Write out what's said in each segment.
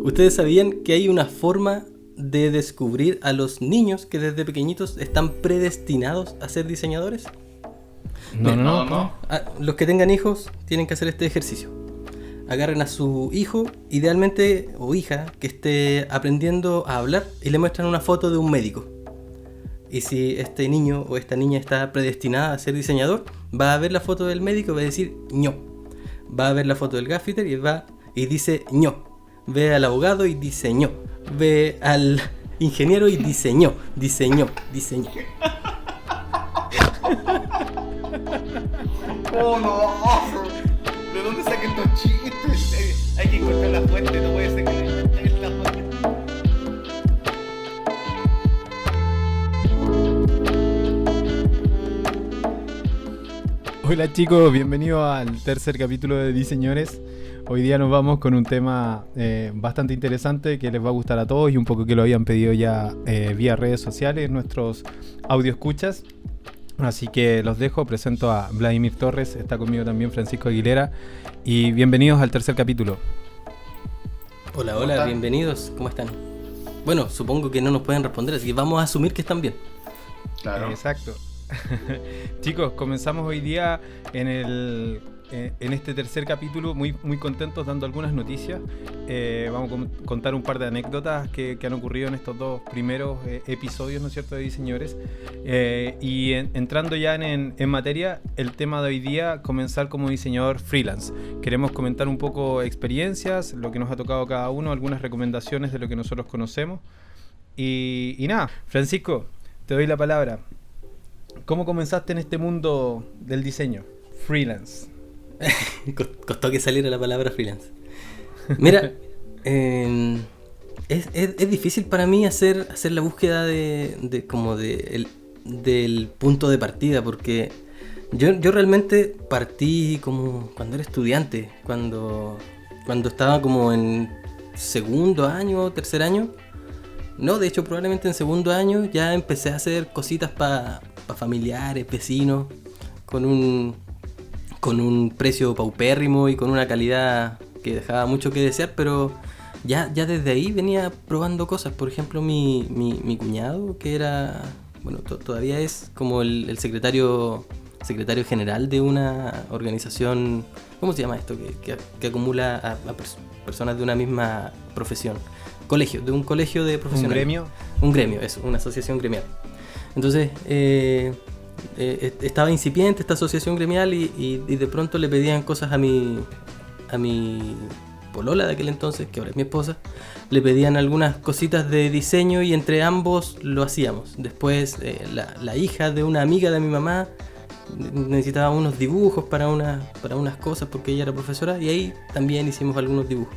¿Ustedes sabían que hay una forma de descubrir a los niños que desde pequeñitos están predestinados a ser diseñadores? No. Los que tengan hijos tienen que hacer este ejercicio. Agarren a su hijo, idealmente, o hija, que esté aprendiendo a hablar, y le muestran una foto de un médico. Y si este niño o esta niña está predestinada a ser diseñador, va a ver la foto del médico y va a decir ño. Va a ver la foto del gaffiter y dice ño. Ve al abogado y dice ño. Ve al ingeniero y diseñó. ¡Oh, no! ¿De dónde sacan estos chistes? Hay que encontrar la fuente, no puede ser que me inventen esta fuente. Hola chicos, bienvenidos al tercer capítulo de Diseñores. Hoy día nos vamos con un tema bastante interesante que les va a gustar a todos y un poco que lo habían pedido ya vía redes sociales, nuestros audio escuchas. Así que los dejo, presento a Vladimir Torres, está conmigo también Francisco Aguilera y bienvenidos al tercer capítulo. Hola, bienvenidos, ¿cómo están? Bueno, supongo que no nos pueden responder, así que vamos a asumir que están bien. Claro. Exacto. Chicos, comenzamos hoy día en este tercer capítulo muy contentos dando algunas noticias. Vamos a contar un par de anécdotas que han ocurrido en estos dos primeros episodios, ¿no es cierto?, de Diseñadores. Entrando ya en materia, el tema de hoy día, comenzar como diseñador freelance. Queremos comentar un poco experiencias, lo que nos ha tocado cada uno, algunas recomendaciones de lo que nosotros conocemos. Y nada, Francisco, te doy la palabra. ¿Cómo comenzaste en este mundo del diseño? Freelance. Costó que saliera la palabra freelance. Mira, es difícil para mí hacer la búsqueda del punto de partida, porque yo realmente partí como cuando era estudiante, cuando estaba como en segundo año, tercer año. No, de hecho probablemente en segundo año ya empecé a hacer cositas para familiares, vecinos, con un precio paupérrimo y con una calidad que dejaba mucho que desear, pero ya desde ahí venía probando cosas. Por ejemplo, mi cuñado, que era, bueno, todavía es como el secretario general de una organización, ¿cómo se llama esto? Que acumula a personas de una misma profesión. De un colegio de profesionales. ¿Un gremio? Un gremio, eso, una asociación gremial. Entonces, estaba incipiente esta asociación gremial y de pronto le pedían cosas a mi polola de aquel entonces, que ahora es mi esposa. Le pedían algunas cositas de diseño y entre ambos lo hacíamos. Después, la hija de una amiga de mi mamá necesitaba unos dibujos para unas cosas porque ella era profesora, y ahí también hicimos algunos dibujos.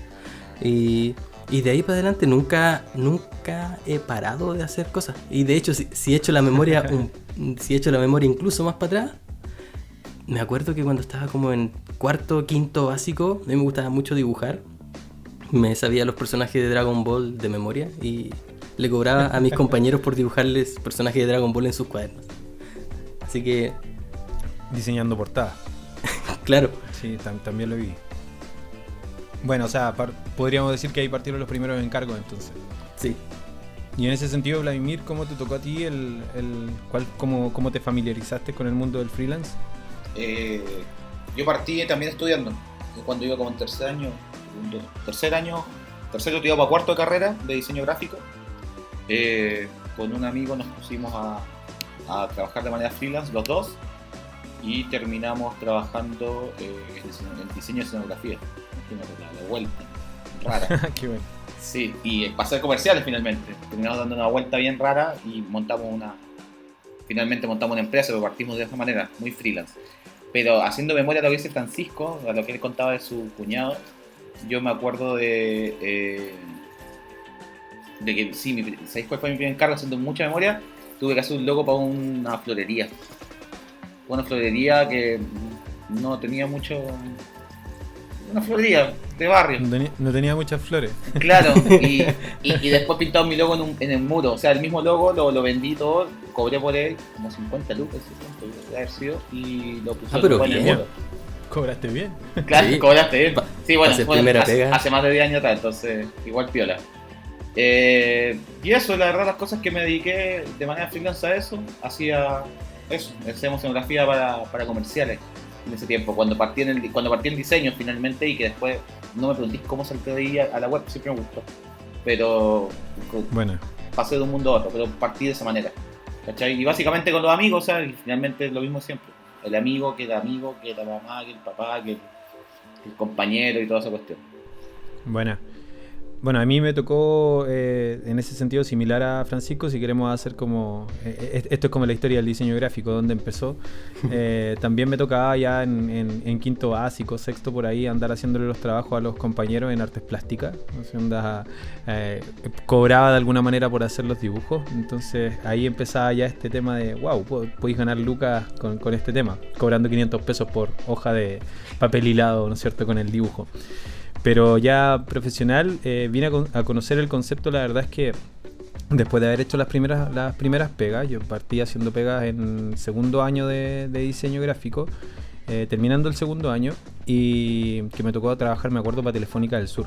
Y de ahí para adelante nunca he parado de hacer cosas. Y de hecho, si echo la memoria incluso más para atrás, me acuerdo que cuando estaba como en cuarto, quinto básico, a mí me gustaba mucho dibujar. Me sabía los personajes de Dragon Ball de memoria y le cobraba a mis compañeros por dibujarles personajes de Dragon Ball en sus cuadernos. Así que... Diseñando portadas. Claro. Sí, también lo vi. Bueno, o sea, podríamos decir que ahí partieron los primeros encargos entonces. Sí. Y en ese sentido, Vladimir, ¿cómo te tocó a ti cómo te familiarizaste con el mundo del freelance? Yo partí también estudiando. Cuando iba como en tercero tirado para cuarto de carrera de diseño gráfico. Con un amigo nos pusimos a trabajar de manera freelance, los dos, y terminamos trabajando en diseño de escenografía. La vuelta rara. Qué bueno. Sí, y para hacer comerciales finalmente. Terminamos dando una vuelta bien rara y finalmente montamos una empresa, pero partimos de esa manera, muy freelance. Pero haciendo memoria a lo que dice Francisco, a lo que él contaba de su cuñado, yo me acuerdo de que sí, ¿sabéis cuál fue mi primer encargo? Haciendo mucha memoria, tuve que hacer un logo para una florería. Una florería que no tenía mucho... Una florería de barrio. No tenía muchas flores. Claro, y después pintado mi logo en el muro. O sea, el mismo logo lo vendí todo, cobré por él como 50 lucas, debe haber sido, y lo puse pero en el bien. muro. ¿Cobraste bien? Claro, Sí. cobraste bien. Sí, bueno, Hace primera pega. hace más de 10 años atrás, entonces igual piola. Y eso, la verdad, las cosas que me dediqué de manera freelance a eso, hacía eso, hacíamos escenografía para comerciales en ese tiempo, cuando partí el diseño finalmente y que después no me preguntéis cómo salté de ahí a la web, siempre me gustó. Pero Bueno, pasé de un mundo a otro, pero partí de esa manera. ¿Cachai? Y básicamente con los amigos, o sea, y finalmente es lo mismo siempre. El amigo, que la mamá, que el papá, que el compañero y toda esa cuestión. buena. Bueno, a mí me tocó en ese sentido similar a Francisco, si queremos hacer como... esto es como la historia del diseño gráfico, donde empezó. También me tocaba ya en quinto básico, sexto por ahí, andar haciéndole los trabajos a los compañeros en artes plásticas. O sea, cobraba de alguna manera por hacer los dibujos. Entonces ahí empezaba ya este tema de, wow, podéis ganar lucas con este tema, cobrando 500 pesos por hoja de papel hilado, ¿no es cierto?, con el dibujo. Pero ya profesional, vine a conocer el concepto. La verdad es que después de haber hecho las primeras pegas, yo partí haciendo pegas en segundo año de diseño gráfico, terminando el segundo año, y que me tocó trabajar, me acuerdo, para Telefónica del Sur.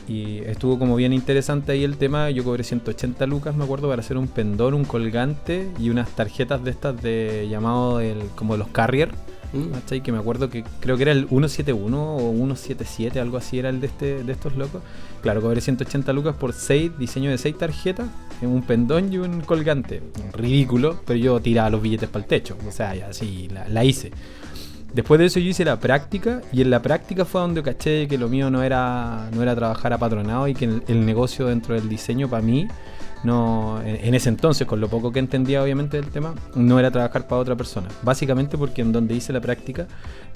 Y estuvo como bien interesante ahí el tema. Yo cobré 180 lucas, me acuerdo, para hacer un pendón, un colgante y unas tarjetas de estas de llamado como los carrier. ¿Cachai? Que me acuerdo que creo que era el 171 o 177, algo así era el de estos locos. Claro, cobré 180 lucas por diseño de 6 tarjetas, un pendón y un colgante. Ridículo, pero yo tiraba los billetes para el techo. O sea, ya así la hice. Después de eso yo hice la práctica, y en la práctica fue donde caché que lo mío no era trabajar apatronado, y que el negocio dentro del diseño para mí, no, en ese entonces, con lo poco que entendía obviamente del tema, no era trabajar para otra persona. Básicamente porque en donde hice la práctica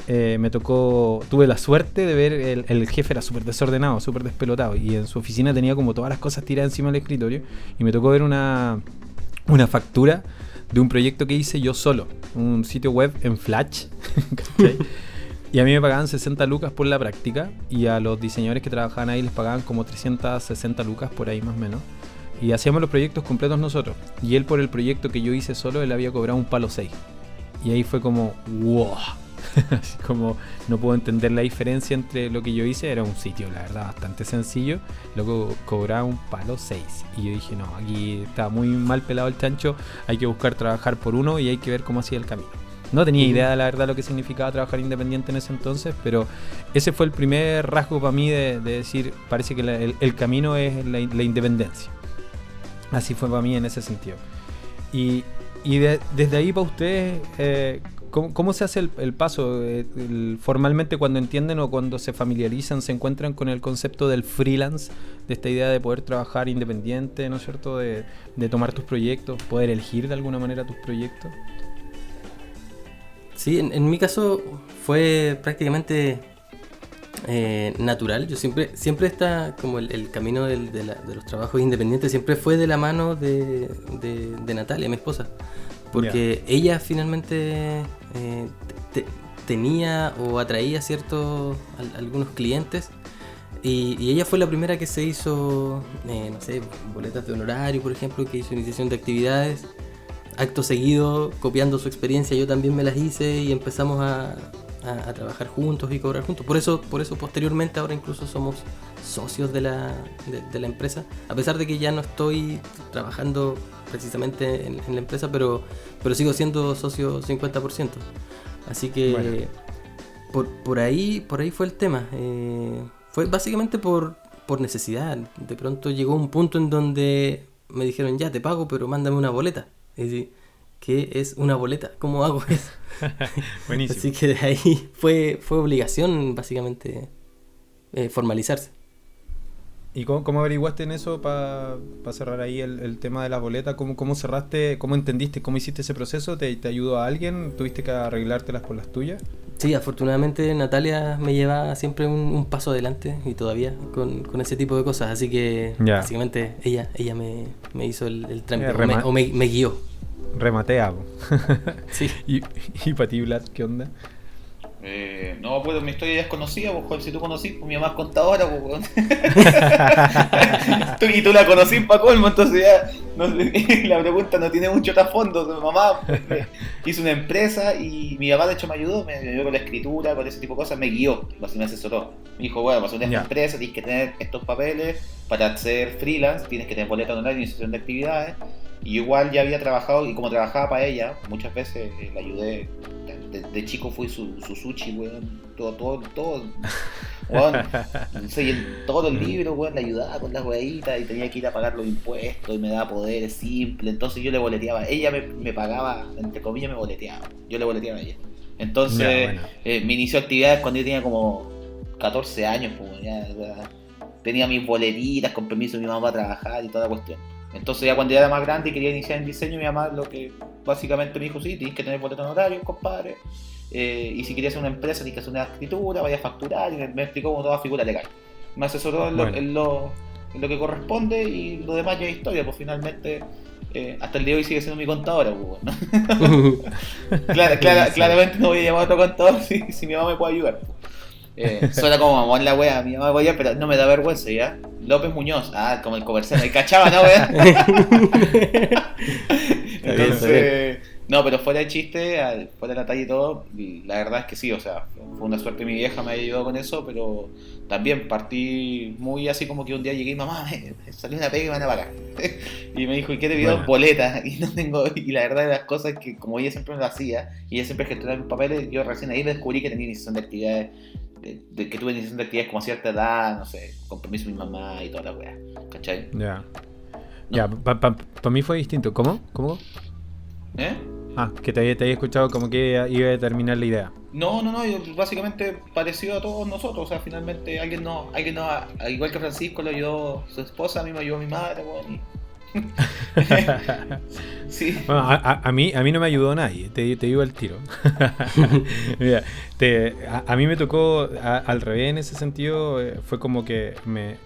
tuve la suerte de ver el jefe era súper desordenado, súper despelotado, y en su oficina tenía como todas las cosas tiradas encima del escritorio, y me tocó ver una factura de un proyecto que hice yo solo, un sitio web en Flash. ¿Cachai? Y a mí me pagaban 60 lucas por la práctica, y a los diseñadores que trabajaban ahí les pagaban como 360 lucas por ahí más o menos. Y hacíamos los proyectos completos nosotros. Y él, por el proyecto que yo hice solo, él había cobrado un palo 6. Y ahí fue como, wow. Así como no puedo entender la diferencia entre lo que yo hice. Era un sitio, la verdad, bastante sencillo. Luego cobraba un palo 6. Y yo dije, no, aquí está muy mal pelado el chancho. Hay que buscar trabajar por uno y hay que ver cómo hacía el camino. No tenía idea, la verdad, lo que significaba trabajar independiente en ese entonces, pero ese fue el primer rasgo para mí de decir, parece que el camino es la independencia. Así fue para mí en ese sentido. Y desde ahí para ustedes, ¿cómo se hace el paso? Formalmente, cuando entienden o cuando se familiarizan, se encuentran con el concepto del freelance, de esta idea de poder trabajar independiente, ¿no es cierto? De tomar tus proyectos, poder elegir de alguna manera tus proyectos. Sí, en mi caso fue prácticamente natural. Yo siempre está como el camino de los trabajos independientes siempre fue de la mano de Natalia, mi esposa, porque ella finalmente tenía o atraía algunos clientes, y ella fue la primera que se hizo, no sé, boletas de honorario, por ejemplo, que hizo iniciación de actividades. Acto seguido, copiando su experiencia, yo también me las hice y empezamos a trabajar juntos y cobrar juntos. Por eso posteriormente ahora incluso somos socios de la empresa, a pesar de que ya no estoy trabajando precisamente en la empresa, pero sigo siendo socio 50%. Así que bueno, por ahí fue el tema. Fue básicamente por necesidad. De pronto llegó un punto en donde me dijeron, ya te pago, pero mándame una boleta. Es decir, ¿qué es una boleta? ¿Cómo hago eso? Buenísimo. Así que de ahí fue obligación, básicamente, formalizarse. ¿Y cómo averiguaste en eso para cerrar ahí el tema de las boletas? ¿Cómo cerraste? ¿Cómo entendiste? ¿Cómo hiciste ese proceso? ¿Te ayudó a alguien? ¿Tuviste que arreglártelas por las tuyas? Sí, afortunadamente Natalia me lleva siempre un paso adelante, y todavía con ese tipo de cosas. Así que básicamente ella me hizo el trámite, o me guió. Rematea. Sí. ¿Y para ti, Vlad, qué onda? No, pues mi historia ya es conocida, pues, Juan, si tú conocís, pues mi mamá es contadora, pues, weón. Y tú la conocís para colmo, entonces ya no sé, la pregunta no tiene mucho trasfondo. Mi mamá hizo una empresa y mi papá de hecho me ayudó con la escritura, con ese tipo de cosas, me guió, así me asesoró. Me dijo, bueno, para hacer una empresa tienes que tener estos papeles, para ser freelance tienes que tener boleta honoraria y iniciación de actividades. Y yo igual ya había trabajado, y como trabajaba para ella, muchas veces la ayudé. De chico fui su sushi, weón, todo, weón, no sé, todos los libros, weón, le ayudaba con las weaditas y tenía que ir a pagar los impuestos y me daba poderes simples, entonces yo le boleteaba, ella me pagaba, entre comillas me boleteaba, yo le boleteaba a ella. Entonces me inició actividades cuando yo tenía como 14 años, pues, ya tenía mis boletitas con permiso de mi mamá para trabajar y toda la cuestión. Entonces ya cuando ya era más grande y quería iniciar en diseño, mi mamá lo que básicamente me dijo, sí, tienes que tener boleto honorario, compadre, y si querías hacer una empresa tienes que hacer una escritura, vaya a facturar, y me explicó como toda figura legal. Me asesoró en lo que corresponde y lo demás ya es historia, pues finalmente hasta el día de hoy sigue siendo mi contadora, pues, ¿no? Claramente no voy a llamar a otro contador si mi mamá me puede ayudar. Suena como mamón la wea, mi mamá podía, pero no me da vergüenza, ¿ya? López Muñoz, como el comercial, me cachaba, ¿no, wea? Entonces, no, pero fuera de chiste, fuera de la talla y todo, y la verdad es que sí, o sea, fue una suerte mi vieja me haya ayudado con eso, pero también partí muy así como que un día llegué y mamá, me salió una pega y me van a pagar. Y me dijo, ¿y qué te pidió? Boletas, y no tengo, y la verdad de las cosas es que como ella siempre me lo hacía, y ella siempre gestionaba mis papeles, yo recién ahí descubrí que tenía iniciación de actividades, de que tuve iniciación de actividades como a cierta edad, no sé, con permiso de mi mamá y toda la weá, ¿cachai? Ya, para mí fue distinto. ¿Cómo? ¿Eh? Que te había escuchado como que iba a terminar la idea. No, yo básicamente parecido a todos nosotros, o sea, finalmente alguien no, igual que Francisco lo ayudó su esposa, a mí me ayudó mi madre, bueno, sí. Bueno, a mí no me ayudó nadie, te digo el tiro. Mira, a mí me tocó al revés en ese sentido. Fue como que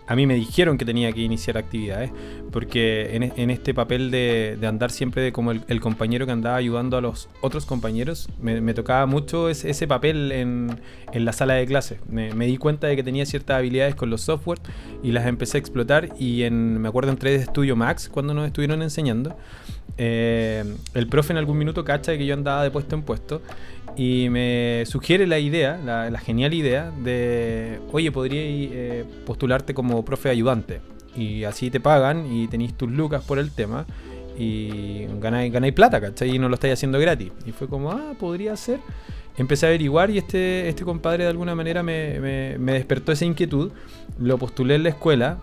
a mí me dijeron que tenía que iniciar actividades, porque en este papel de andar siempre como el compañero que andaba ayudando a los otros compañeros, me tocaba mucho ese papel en la sala de clases. Me di cuenta de que tenía ciertas habilidades con los software y las empecé a explotar, y me acuerdo entré de Studio Max cuando nos estuvieron enseñando. El profe en algún minuto cacha de que yo andaba de puesto en puesto y me sugiere la idea, la genial idea de, oye, podrías postularte como profe ayudante y así te pagan y tenéis tus lucas por el tema y ganáis plata, ¿cachai? Y no lo estáis haciendo gratis. Y fue como, podría ser. Empecé a averiguar y este compadre de alguna manera me despertó esa inquietud. Lo postulé en la escuela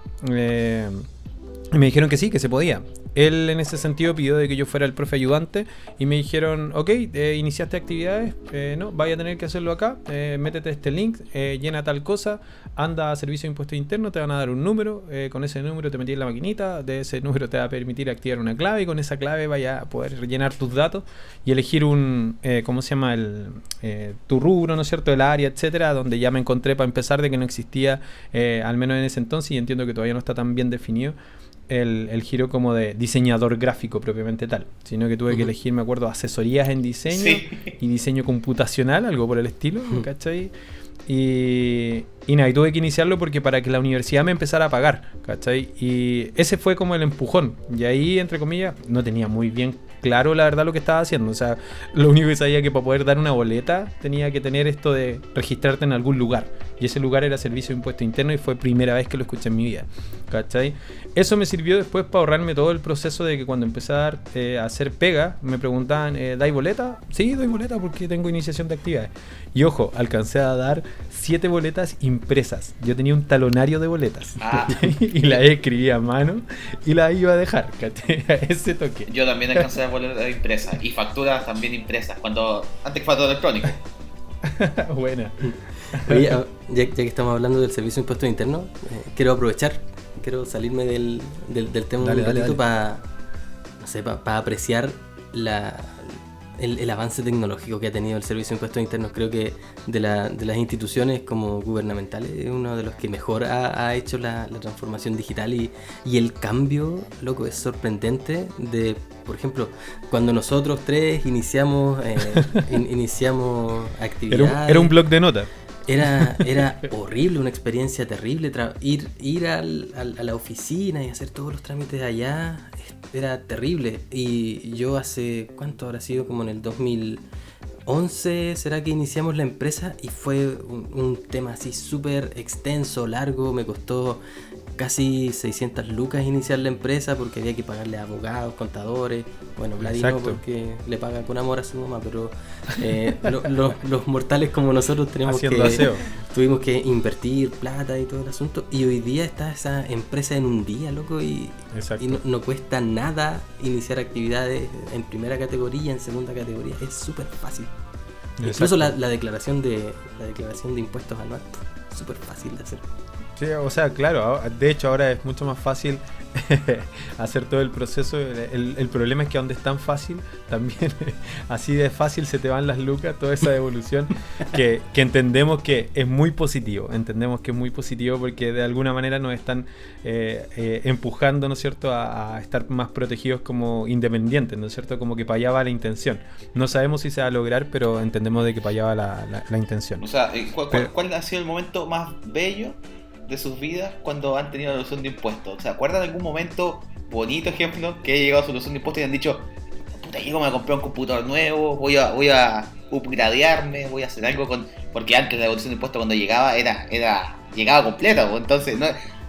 y me dijeron que sí, que se podía. Él en ese sentido pidió de que yo fuera el profe ayudante y me dijeron, ok, iniciaste actividades, no, vaya a tener que hacerlo acá, métete este link, llena tal cosa, anda a servicio de impuestos internos, te van a dar un número, con ese número te metí en la maquinita, de ese número te va a permitir activar una clave y con esa clave vaya a poder rellenar tus datos y elegir ¿cómo se llama? Tu rubro, ¿no es cierto? El área, etcétera, donde ya me encontré para empezar de que no existía, al menos en ese entonces, y entiendo que todavía no está tan bien definido, el giro como de diseñador gráfico propiamente tal, sino que tuve que elegir, me acuerdo, asesorías en diseño y diseño computacional, algo por el estilo, ¿cachai? Y nada, y tuve que iniciarlo porque para que la universidad me empezara a pagar, ¿cachai? Y ese fue como el empujón, y ahí, entre comillas, no tenía muy bien claro la verdad lo que estaba haciendo, o sea, lo único que sabía que para poder dar una boleta tenía que tener esto de registrarte en algún lugar, y ese lugar era Servicio de Impuestos Internos y fue primera vez que lo escuché en mi vida, ¿cachai? Eso me sirvió después para ahorrarme todo el proceso de que cuando empecé a hacer pega, me preguntaban, ¿dais boleta? Sí, doy boleta porque tengo iniciación de actividades. Y ojo, alcancé a dar 7 boletas impresas. Yo tenía un talonario de boletas y las escribía a mano y las iba a dejar, ¿cachai? A ese toque. Yo también alcancé a dar boletas impresas y facturas también impresas, antes que fue todo electrónico. Buena. Oye, ya que estamos hablando del Servicio de Impuestos Internos, quiero aprovechar, quiero salirme del tema un ratito para, no sé, para apreciar el avance tecnológico que ha tenido el Servicio de Impuestos Internos. Creo que de las instituciones como gubernamentales es uno de los que mejor ha hecho la transformación digital y el cambio, loco, es sorprendente. Por ejemplo, cuando nosotros tres iniciamos actividades... Era un blog de notas. Era horrible, una experiencia terrible. Ir a la oficina y hacer todos los trámites allá era terrible. Y yo hace, ¿cuánto habrá sido? Como en el 2011, ¿será que iniciamos la empresa? Y fue un tema así súper extenso, largo. Me costó casi 600 lucas iniciar la empresa porque había que pagarle a abogados, contadores. Bueno, Vladimir porque le paga con amor a su mamá, pero los mortales como nosotros tuvimos que invertir plata y todo el asunto. Y hoy día está esa empresa en un día, loco, y no cuesta nada iniciar actividades en primera categoría, en segunda categoría. Es súper fácil. Exacto. Incluso la declaración de impuestos anual, súper fácil de hacer. Sí, o sea, claro, de hecho ahora es mucho más fácil hacer todo el proceso. El problema es que donde es tan fácil, también así de fácil se te van las lucas, toda esa devolución, que entendemos que es muy positivo. Entendemos que es muy positivo porque de alguna manera nos están empujando, ¿no es cierto?, a estar más protegidos como independientes, ¿no es cierto?, como que para allá va la intención. No sabemos si se va a lograr, pero entendemos de que para allá va la intención. O sea, ¿cuál ha sido el momento más bello de sus vidas cuando han tenido la devolución de impuestos? ¿Se acuerdan de algún momento bonito, ejemplo, que haya llegado a su devolución de impuestos y han dicho, puta, llego, me compré un computador nuevo, voy a upgradearme, voy a hacer algo con... Porque antes la devolución de impuestos cuando llegaba llegaba completa, entonces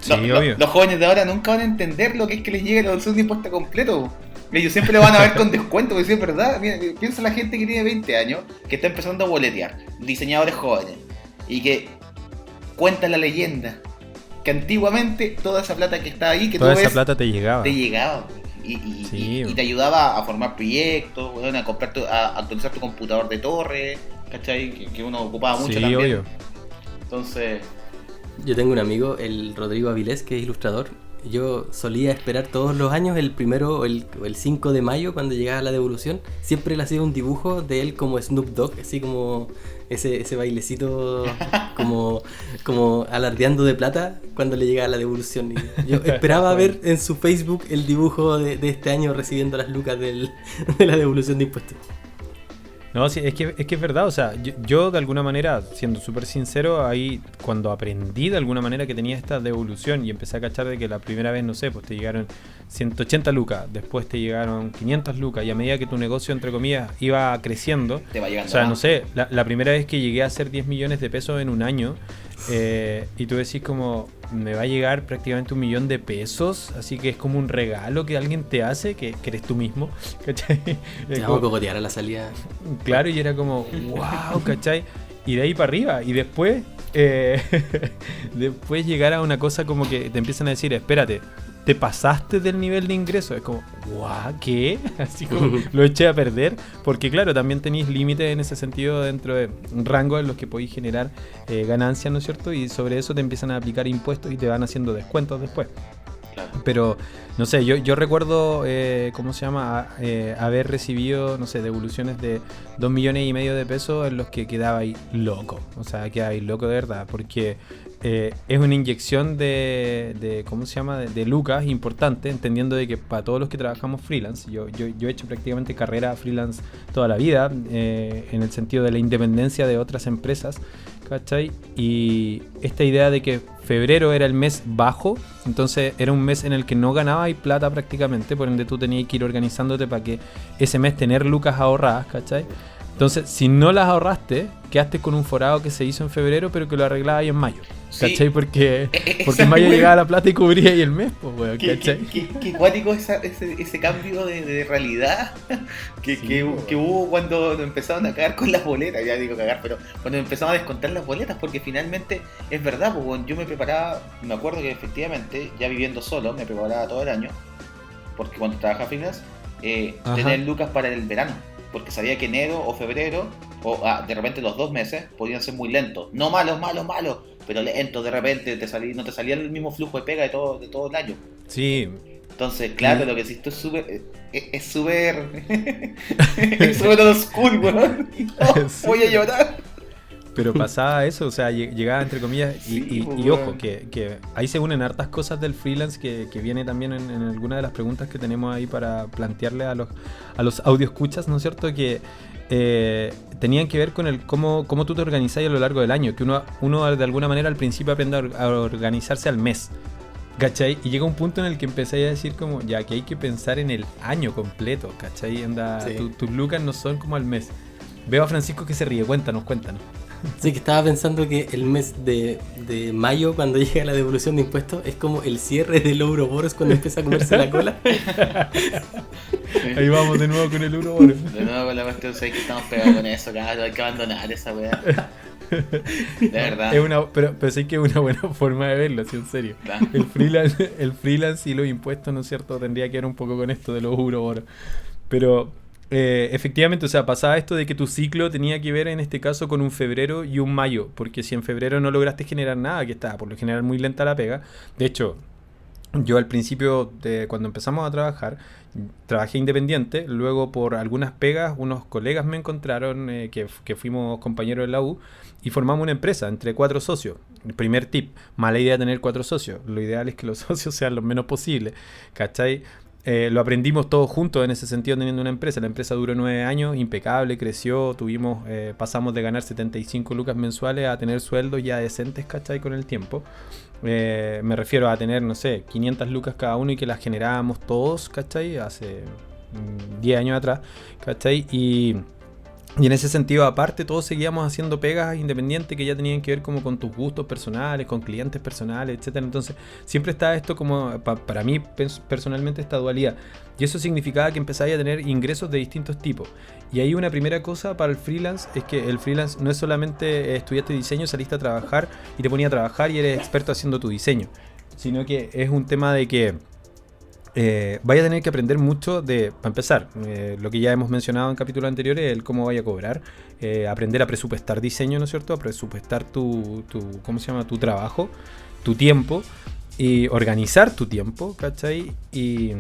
los jóvenes de ahora nunca van a entender lo que es que les llegue la devolución de impuestos completo. Ellos siempre lo van a ver con descuento, porque si es verdad, mira, piensa la gente que tiene 20 años, que está empezando a boletear, diseñadores jóvenes, y que cuentan la leyenda que antiguamente toda esa plata que estaba ahí, que toda esa plata te llegaba y te ayudaba a formar proyectos, a actualizar tu computador de torre, ¿cachai? Que uno ocupaba mucho también. Obvio. Entonces, yo tengo un amigo, el Rodrigo Avilés, que es ilustrador. Yo solía esperar todos los años el 1 o el 5 de mayo cuando llegaba la devolución. Siempre le hacía un dibujo de él como Snoop Dogg, así como ese bailecito como alardeando de plata cuando le llegaba la devolución. Y yo esperaba ver en su Facebook el dibujo de este año recibiendo las lucas de la devolución de impuestos. No, sí, es que es verdad, o sea, yo de alguna manera, siendo súper sincero, ahí cuando aprendí de alguna manera que tenía esta devolución y empecé a cachar de que la primera vez, no sé, pues te llegaron 180 lucas, después te llegaron 500 lucas y a medida que tu negocio, entre comillas, iba creciendo, te va llegando, o sea, no sé, la primera vez que llegué a hacer 10 millones de pesos en un año, y tú decís como, me va a llegar prácticamente 1 millón de pesos, así que es como un regalo que alguien te hace, que eres tú mismo, ¿cachai? Te vamos a cogotear a la salida. Claro, y era como, wow, ¿cachai? Y de ahí para arriba, y después llegar a una cosa como que te empiezan a decir, espérate, te pasaste del nivel de ingreso. Es como, guau, ¿qué? Así como lo eché a perder. Porque claro, también tenéis límites en ese sentido dentro de rangos en los que podéis generar ganancias, ¿no es cierto? Y sobre eso te empiezan a aplicar impuestos y te van haciendo descuentos después. Pero, no sé, yo recuerdo, ¿cómo se llama? Haber recibido, no sé, devoluciones de 2,5 millones de pesos en los que quedaba ahí loco. O sea, quedaba ahí loco de verdad, porque es una inyección de ¿cómo se llama? De lucas importante, entendiendo de que para todos los que trabajamos freelance, yo he hecho prácticamente carrera freelance toda la vida, en el sentido de la independencia de otras empresas, ¿cachai? Y esta idea de que febrero era el mes bajo, entonces era un mes en el que no ganabas plata prácticamente, por ende tú tenías que ir organizándote para que ese mes tener lucas ahorradas, ¿cachai? Entonces, si no las ahorraste, quedaste con un forado que se hizo en febrero, pero que lo arreglaba ahí en mayo. ¿Cachai? Sí. Porque en mayo llegaba la plata y cubría ahí el mes, pues, weón, ¿cachai? Qué cuático ese cambio de realidad que hubo cuando nos empezaron a cagar con las boletas. Ya digo cagar, pero cuando empezaron a descontar las boletas, porque finalmente es verdad, pues, bueno, yo me preparaba, me acuerdo que efectivamente, ya viviendo solo, me preparaba todo el año, porque cuando trabajaba freelance, tener lucas para el verano. Porque sabía que enero o febrero, o de repente los 2 meses, podían ser muy lentos. No malos, pero lentos, de repente no te salía el mismo flujo de pega de todo el año. Sí, Entonces, claro, lo que hiciste es súper... Es súper... es súper oscuro, weón. No, Sí. voy a llorar. Pero pasaba eso, o sea, llegaba entre comillas, Sí, y pues, ojo, weón. que ahí se unen hartas cosas del freelance que viene también en alguna de las preguntas que tenemos ahí para plantearle a los audio escuchas, ¿no es cierto? Que tenían que ver con el cómo tú te organizás a lo largo del año, que uno de alguna manera al principio aprende a organizarse al mes. ¿Cachai? Y llega un punto en el que empecé a decir como, ya que hay que pensar en el año completo, ¿cachai? Anda, Sí. tus lucas no son como al mes. Veo a Francisco que se ríe, cuéntanos. Sí, que estaba pensando que el mes de mayo, cuando llega la devolución de impuestos, es como el cierre del Ouroboros cuando empieza a comerse la cola. Ahí vamos de nuevo con el Ouroboros. De nuevo con la cuestión, sé que estamos pegados con eso, cabrón. Hay que abandonar esa weá. De verdad. Pero sí que es una buena forma de verlo, así en serio. Claro. El freelance y los impuestos, ¿no es cierto? Tendría que ver un poco con esto de los Ouroboros. Pero efectivamente, o sea, pasaba esto de que tu ciclo tenía que ver en este caso con un febrero y un mayo. Porque si en febrero no lograste generar nada, que estaba por lo general muy lenta la pega. De hecho, yo al principio, cuando empezamos a trabajar, trabajé independiente, luego por algunas pegas unos colegas me encontraron que fuimos compañeros de la U y formamos una empresa entre 4 socios. El primer tip, mala idea tener 4 socios, lo ideal es que los socios sean lo menos posible, ¿cachai? Lo aprendimos todos juntos en ese sentido teniendo una empresa. La empresa duró 9 años, impecable, creció, pasamos de ganar 75 lucas mensuales a tener sueldos ya decentes, ¿cachai? Con el tiempo. Me refiero a tener, no sé, 500 lucas cada uno y que las generábamos todos, ¿cachai? Hace 10 años atrás, ¿cachai? Y en ese sentido, aparte, todos seguíamos haciendo pegas independientes que ya tenían que ver como con tus gustos personales, con clientes personales, etcétera. Entonces, siempre está esto como, para mí personalmente, esta dualidad. Y eso significaba que empezáis a tener ingresos de distintos tipos. Y ahí una primera cosa para el freelance es que el freelance no es solamente estudiaste diseño, saliste a trabajar y te ponía a trabajar y eres experto haciendo tu diseño, sino que es un tema de que vaya a tener que aprender mucho para empezar, lo que ya hemos mencionado en capítulos anteriores, el cómo vaya a cobrar, aprender a presupuestar diseño, ¿no es cierto? A presupuestar ¿cómo se llama? Tu trabajo, tu tiempo, y organizar tu tiempo, ¿cachai? Y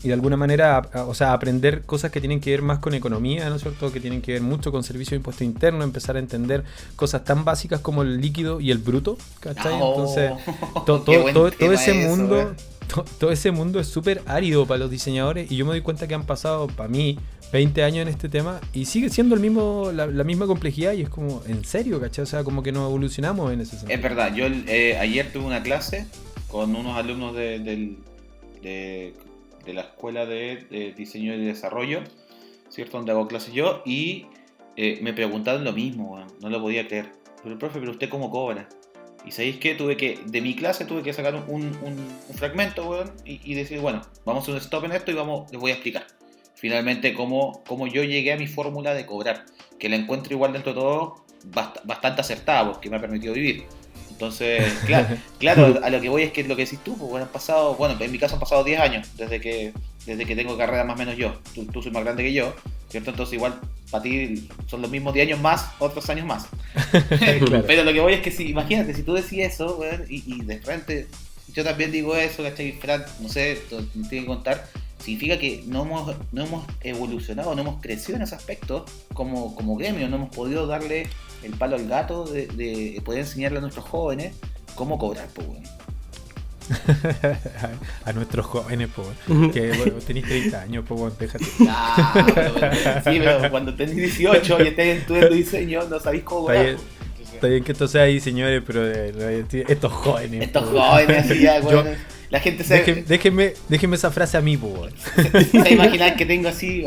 de alguna manera, o sea, aprender cosas que tienen que ver más con economía, ¿no es cierto? Que tienen que ver mucho con servicio de impuesto interno, empezar a entender cosas tan básicas como el líquido y el bruto, ¿cachai? Entonces, todo ese mundo... Todo ese mundo es súper árido para los diseñadores y yo me doy cuenta que han pasado, para mí, 20 años en este tema y sigue siendo la misma complejidad y es como, ¿en serio, cachai? O sea, como que no evolucionamos en ese sentido. Es verdad, yo ayer tuve una clase con unos alumnos de la escuela de diseño y desarrollo, ¿cierto? Donde hago clases yo y me preguntaron lo mismo, bueno, no lo podía creer. Pero profe, ¿pero usted cómo cobra? Y sabéis que de mi clase tuve que sacar un fragmento, weón, y decir, bueno, vamos a hacer un stop en esto y les voy a explicar finalmente cómo yo llegué a mi fórmula de cobrar, que la encuentro igual dentro de todo bastante acertada, porque me ha permitido vivir. Entonces, claro, a lo que voy es que lo que decís tú, pues, bueno, en mi caso han pasado 10 años desde que tengo carrera más o menos yo. Tú soy más grande que yo, ¿cierto? Entonces igual para ti son los mismos 10 años más, otros años más. Claro. Pero lo que voy es que imagínate, si tú decís eso, weón, y de frente yo también digo eso, ¿cachai? Fran, no sé, me tiene que contar, significa que no hemos evolucionado, no hemos crecido en ese aspecto como gremio, no hemos podido darle el palo al gato de poder enseñarle a nuestros jóvenes cómo cobrar, pues, weón. A nuestros jóvenes, po, que bueno, tenéis 30 años, po, bueno, déjate. Sí, pero cuando tenés 18 y estés estudiando diseño, no sabéis cómo cobrar. Está bien que esto sea ahí, señores, pero estos jóvenes. Estos jóvenes, así ya, bueno, la gente se... Déjenme esa frase a mí, po, weón. Se imaginan que tengo así,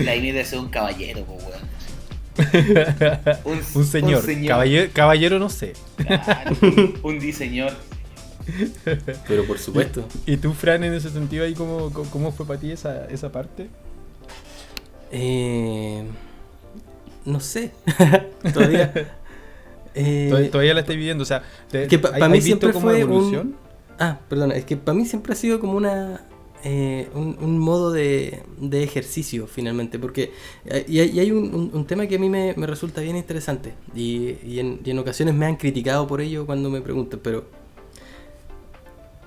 la idea de ser un caballero, po, weón. Un señor. Caballero no sé. Claro, un diseñor. Pero por supuesto. ¿Y tú, Fran, en ese sentido ahí cómo fue para ti esa parte? No sé. Todavía. Todavía la estoy viviendo, o sea, que para mí siempre como fue evolución? Perdona, es que para mí siempre ha sido como un modo de ejercicio finalmente, porque y hay un tema que a mí me resulta bien interesante y en ocasiones me han criticado por ello cuando me preguntan, pero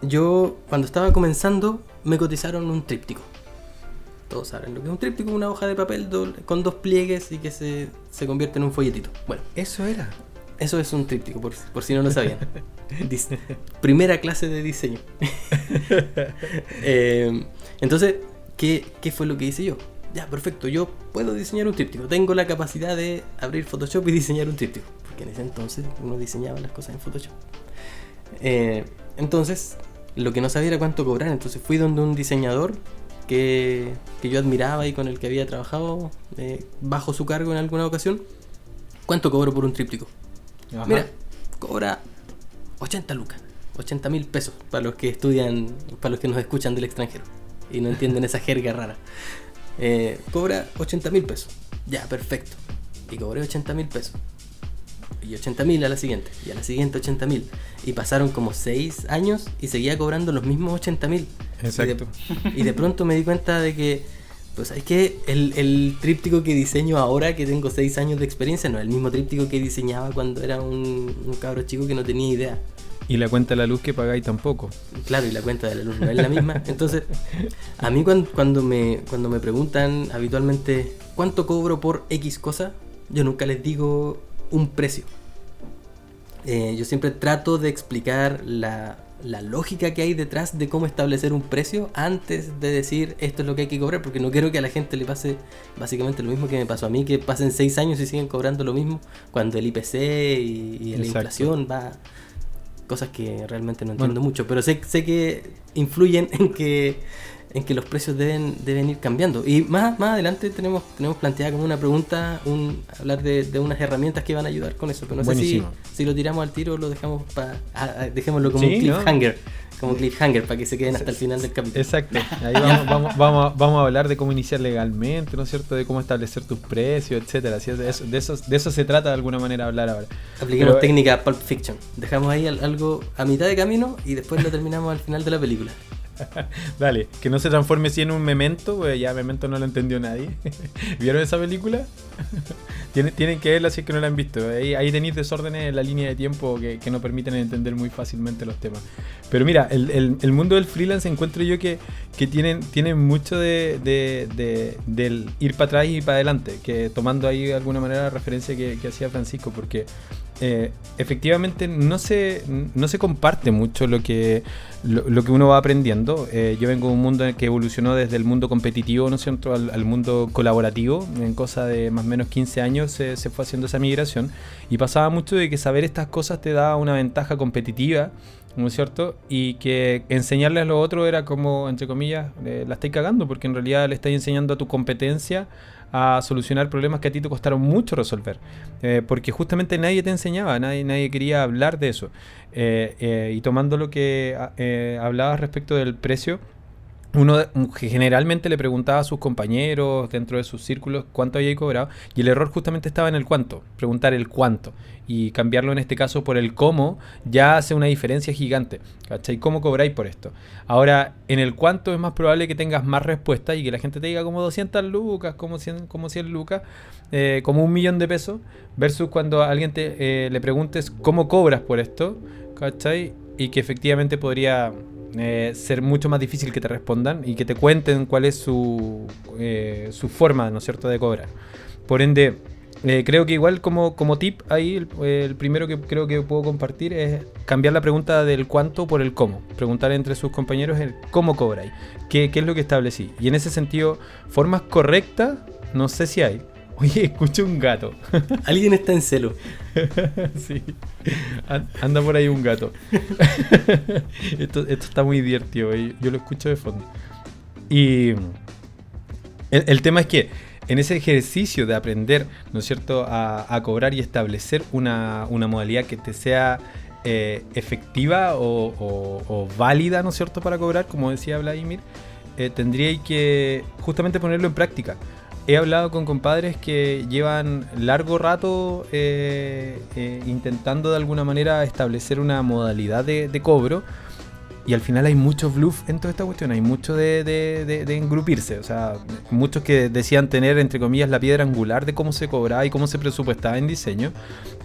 yo cuando estaba comenzando me cotizaron un tríptico. Todos saben lo que es un tríptico, una hoja de papel con 2 pliegues y que se convierte en un folletito. Bueno, Eso era. eso es un tríptico, por si no lo sabían. Primera clase de diseño. Entonces, ¿qué fue lo que hice yo? Ya, perfecto, yo puedo diseñar un tríptico. Tengo la capacidad de abrir Photoshop y diseñar un tríptico. Porque en ese entonces uno diseñaba las cosas en Photoshop. Entonces, lo que no sabía era cuánto cobrar. Entonces fui donde un diseñador que yo admiraba y con el que había trabajado bajo su cargo en alguna ocasión. ¿Cuánto cobro por un tríptico? Ajá. Mira, cobra 80 lucas, 80.000 pesos para los que estudian, para los que nos escuchan del extranjero y no entienden esa jerga rara. Cobra 80.000 pesos. Ya, perfecto. Y cobré 80.000 pesos. Y 80.000 a la siguiente. Y a la siguiente 80.000. Y pasaron como 6 años y seguía cobrando los mismos 80.000. Exacto. Y de pronto me di cuenta de que, pues, es que el tríptico que diseño ahora, que tengo 6 años de experiencia, no es el mismo tríptico que diseñaba cuando era un cabro chico que no tenía idea. Y la cuenta de la luz que pagáis tampoco. Claro, y la cuenta de la luz no es la misma. Entonces, a mí cuando me preguntan habitualmente cuánto cobro por X cosa, yo nunca les digo un precio. Yo siempre trato de explicar la lógica que hay detrás de cómo establecer un precio antes de decir esto es lo que hay que cobrar, porque no quiero que a la gente le pase básicamente lo mismo que me pasó a mí, que pasen 6 años y siguen cobrando lo mismo cuando el IPC y la inflación va... Cosas que realmente no entiendo mucho, pero sé que influyen en que los precios deben ir cambiando. Y más adelante tenemos planteada como una pregunta, hablar de unas herramientas que van a ayudar con eso, pero no sé si lo tiramos al tiro o lo dejamos dejémoslo como un cliffhanger. Como cliffhanger para que se queden hasta el final del capítulo. Exacto. Ahí vamos a hablar de cómo iniciar legalmente, ¿no es cierto? De cómo establecer tus precios, etcétera. ¿Sí? De eso se trata de alguna manera hablar ahora. Apliquemos técnica Pulp Fiction. Dejamos ahí algo a mitad de camino y después lo terminamos al final de la película. Dale, que no se transforme así en un Memento, pues ya Memento no lo entendió nadie. ¿Vieron esa película? Tienen que verla si es que no la han visto. Ahí tenéis desórdenes en la línea de tiempo que no permiten entender muy fácilmente los temas. Pero mira, el mundo del freelance encuentro yo que tienen mucho del ir para atrás y para adelante, que tomando ahí de alguna manera la referencia que hacía Francisco, porque efectivamente no se comparte mucho lo que uno va aprendiendo. Yo vengo de un mundo que evolucionó desde el mundo competitivo, ¿no es cierto?, al mundo colaborativo. En cosa de más o menos 15 años se fue haciendo esa migración y pasaba mucho de que saber estas cosas te daba una ventaja competitiva, ¿no es cierto? Y que enseñarle a los otros era como, entre comillas, la estáis cagando, porque en realidad le estáis enseñando a tu competencia a solucionar problemas que a ti te costaron mucho resolver, porque justamente nadie te enseñaba, nadie quería hablar de eso. Y tomando lo que hablabas respecto del precio, uno generalmente le preguntaba a sus compañeros dentro de sus círculos cuánto había cobrado, y el error justamente estaba en el cuánto, preguntar el cuánto, y cambiarlo en este caso por el cómo ya hace una diferencia gigante, ¿cachai? ¿Cómo cobráis por esto? Ahora, en el cuánto es más probable que tengas más respuestas y que la gente te diga como 200 lucas, como 100 lucas, como 1.000.000 de pesos, versus cuando a alguien le preguntes cómo cobras por esto, ¿cachai? Y que efectivamente podría... ser mucho más difícil que te respondan y que te cuenten cuál es su forma, ¿no es cierto?, de cobrar. Por ende, creo que igual como tip ahí, el primero que creo que puedo compartir es cambiar la pregunta del cuánto por el cómo. Preguntar entre sus compañeros el cómo cobráis, qué es lo que establecí. Y en ese sentido, formas correctas, no sé si hay. Oye, escucho un gato. Alguien está en celo. Sí. Anda por ahí un gato. Esto está muy divertido. Yo lo escucho de fondo. Y el tema es que en ese ejercicio de aprender, ¿no es cierto?, a cobrar y establecer una modalidad que te sea efectiva o válida, ¿no es cierto?, para cobrar, como decía Vladimir, tendríais que justamente ponerlo en práctica. He hablado con compadres que llevan largo rato intentando de alguna manera establecer una modalidad de cobro Y al final hay mucho bluff en toda esta cuestión, hay mucho de engrupirse, o sea, muchos que decían tener, entre comillas, la piedra angular de cómo se cobraba y cómo se presupuestaba en diseño,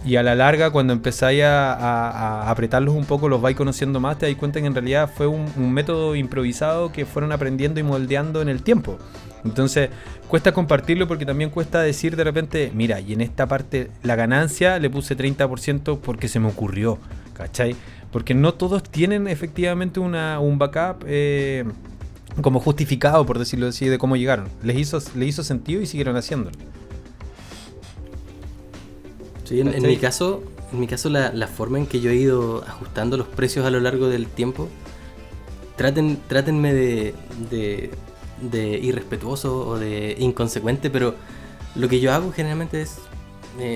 y a la larga, cuando empezáis a apretarlos un poco, los vais conociendo más, te das cuenta que en realidad fue un método improvisado que fueron aprendiendo y moldeando en el tiempo. Entonces, cuesta compartirlo porque también cuesta decir de repente, mira, y en esta parte la ganancia le puse 30% porque se me ocurrió, ¿cachai? Porque no todos tienen efectivamente un backup como justificado, por decirlo así, de cómo llegaron. Les hizo sentido y siguieron haciéndolo. Sí, en mi caso la forma en que yo he ido ajustando los precios a lo largo del tiempo, trátenme de irrespetuoso o de inconsecuente, pero lo que yo hago generalmente es,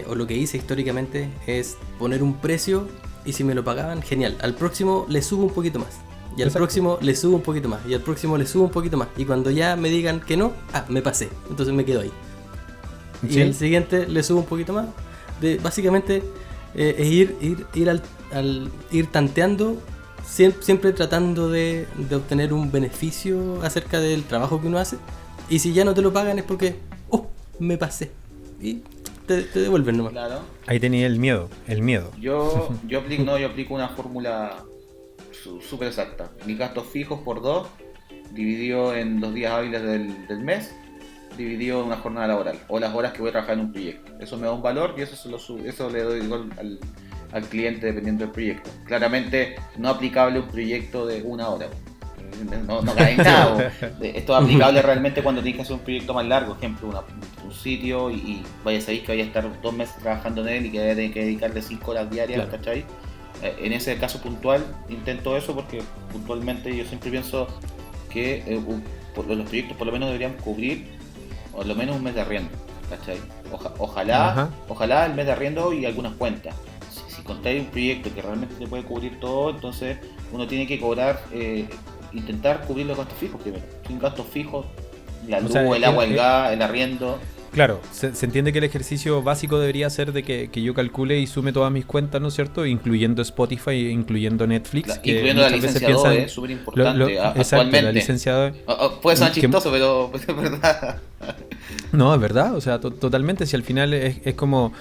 o lo que hice históricamente, es poner un precio. Y si me lo pagaban, genial. Al próximo le subo un poquito más. Y al próximo le subo un poquito más. Y al próximo le subo un poquito más. Y cuando ya me digan que no, me pasé. Entonces me quedo ahí. ¿Sí? Y el siguiente le subo un poquito más. Básicamente es ir tanteando, siempre tratando de obtener un beneficio acerca del trabajo que uno hace. Y si ya no te lo pagan es porque, me pasé. Y te devuelven nomás. Claro. Ahí tenía el miedo. Yo aplico una fórmula súper exacta. Mis gastos fijos por 2, dividido en los días hábiles del mes, dividido en una jornada laboral, o las horas que voy a trabajar en un proyecto. Eso me da un valor y eso le doy al cliente dependiendo del proyecto. Claramente no aplicable un proyecto de 1 hora. No cae nada. Esto es aplicable realmente cuando tienes que hacer un proyecto más largo, por ejemplo, un sitio y sabéis que vaya a estar 2 meses trabajando en él y que vaya a tener que dedicarle 5 horas diarias, claro. ¿Cachai? En ese caso puntual intento eso porque puntualmente yo siempre pienso que los proyectos por lo menos deberían cubrir por lo menos un mes de arriendo, ¿cachai? Ojalá el mes de arriendo y algunas cuentas. Si contáis un proyecto que realmente se puede cubrir todo, entonces uno tiene que cobrar, intentar cubrir los gastos fijos primero. Sin gastos fijos, la luz, el agua, el gas, el arriendo. Claro, se entiende que el ejercicio básico debería ser de que yo calcule y sume todas mis cuentas, ¿no es cierto? Incluyendo Spotify, incluyendo Netflix. Incluyendo la licencia Adobe, es súper importante. Exacto, la licencia Adobe. Puede ser chistoso, pero es verdad. No, es verdad, o sea, totalmente. Si al final es como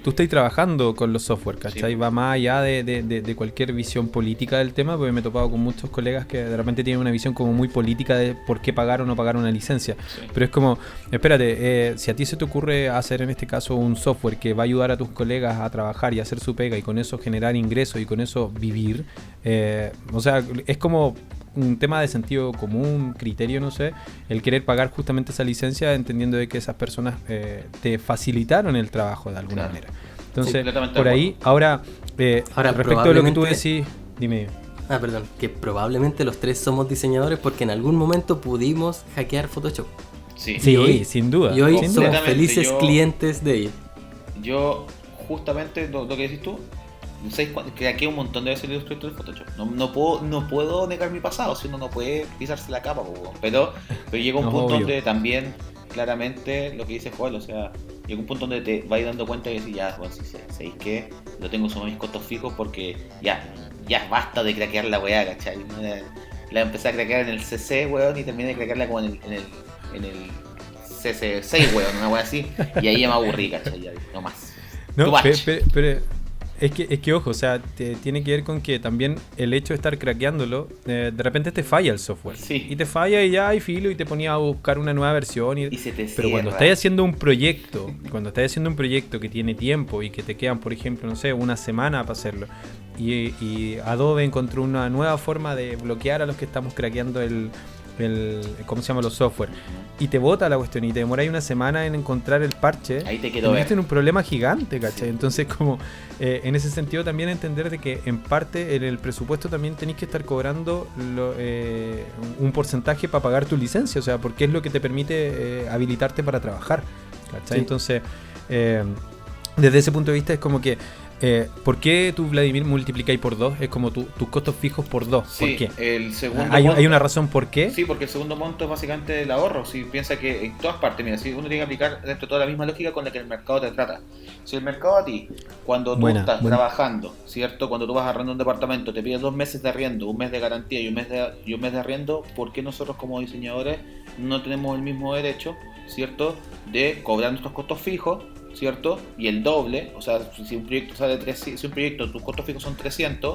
tú estás trabajando con los software, ¿cachai? Sí. Va más allá de cualquier visión política del tema, porque me he topado con muchos colegas que de repente tienen una visión como muy política de por qué pagar o no pagar una licencia. Sí. Pero es como, espérate, si a ti se te ocurre hacer en este caso un software que va a ayudar a tus colegas a trabajar y hacer su pega y con eso generar ingresos y con eso vivir, o sea, es como un tema de sentido común, criterio, no sé, el querer pagar justamente esa licencia entendiendo de que esas personas te facilitaron el trabajo de alguna manera. Entonces, sí, por ahí, ahora respecto a lo que tú decís, dime. Perdón, que probablemente los tres somos diseñadores porque en algún momento pudimos hackear Photoshop. Sí, hoy, sin duda. Y hoy somos felices clientes de ellos. Yo, justamente, lo que decís tú, que aquí un montón de veces el Illustrator de Photoshop. No puedo negar mi pasado, si uno no puede pisarse la capa, pero llega un punto donde también, claramente, lo que dice Joel, o sea, llega un punto donde te vas dando cuenta y decís, ya, bueno, si sabéis que lo tengo sobre mis costos fijos porque ya basta de craquear la weá, ¿cachai? La empecé a craquear en el CC, weón, y terminé de craquearla como en el CC6, weón, una weá así, y ahí ya me aburrí, ¿cachai? Ya, no más. No, pero es que ojo, o sea, tiene que ver con que también el hecho de estar craqueándolo, de repente te falla el software. Sí. Y te falla y ya hay filo y te ponía a buscar una nueva versión. Y se te pero cuando estás haciendo un proyecto, que tiene tiempo y que te quedan, por ejemplo, no sé, una semana para hacerlo, y Adobe encontró una nueva forma de bloquear a los que estamos craqueando ¿cómo se llama? Los software, y te bota la cuestión y te demoráis una semana en encontrar el parche, ahí te quedó en un problema gigante, ¿cachai? Sí. Entonces, como en ese sentido también entender de que en parte en el presupuesto también tenéis que estar cobrando un porcentaje para pagar tu licencia, o sea, porque es lo que te permite habilitarte para trabajar, ¿cachai? Sí. Entonces, desde ese punto de vista es como que ¿Por qué tú, Vladimir, multiplicáis por 2? Es como tus costos fijos por 2. Sí, ¿por qué? el segundo ¿Hay una razón por qué? Sí, porque el segundo monto es básicamente el ahorro. Si piensa que en todas partes, mira, si uno tiene que aplicar dentro de toda la misma lógica con la que el mercado te trata. Si el mercado a ti, cuando tú estás trabajando, ¿cierto? Cuando tú vas a arrendar un departamento, te pide 2 meses de arriendo, un mes de garantía y un mes de arriendo, ¿por qué nosotros como diseñadores no tenemos el mismo derecho, ¿cierto? De cobrar nuestros costos fijos, ¿cierto? Y el doble, o sea, si un proyecto sale si un proyecto, tus costos fijos son 300,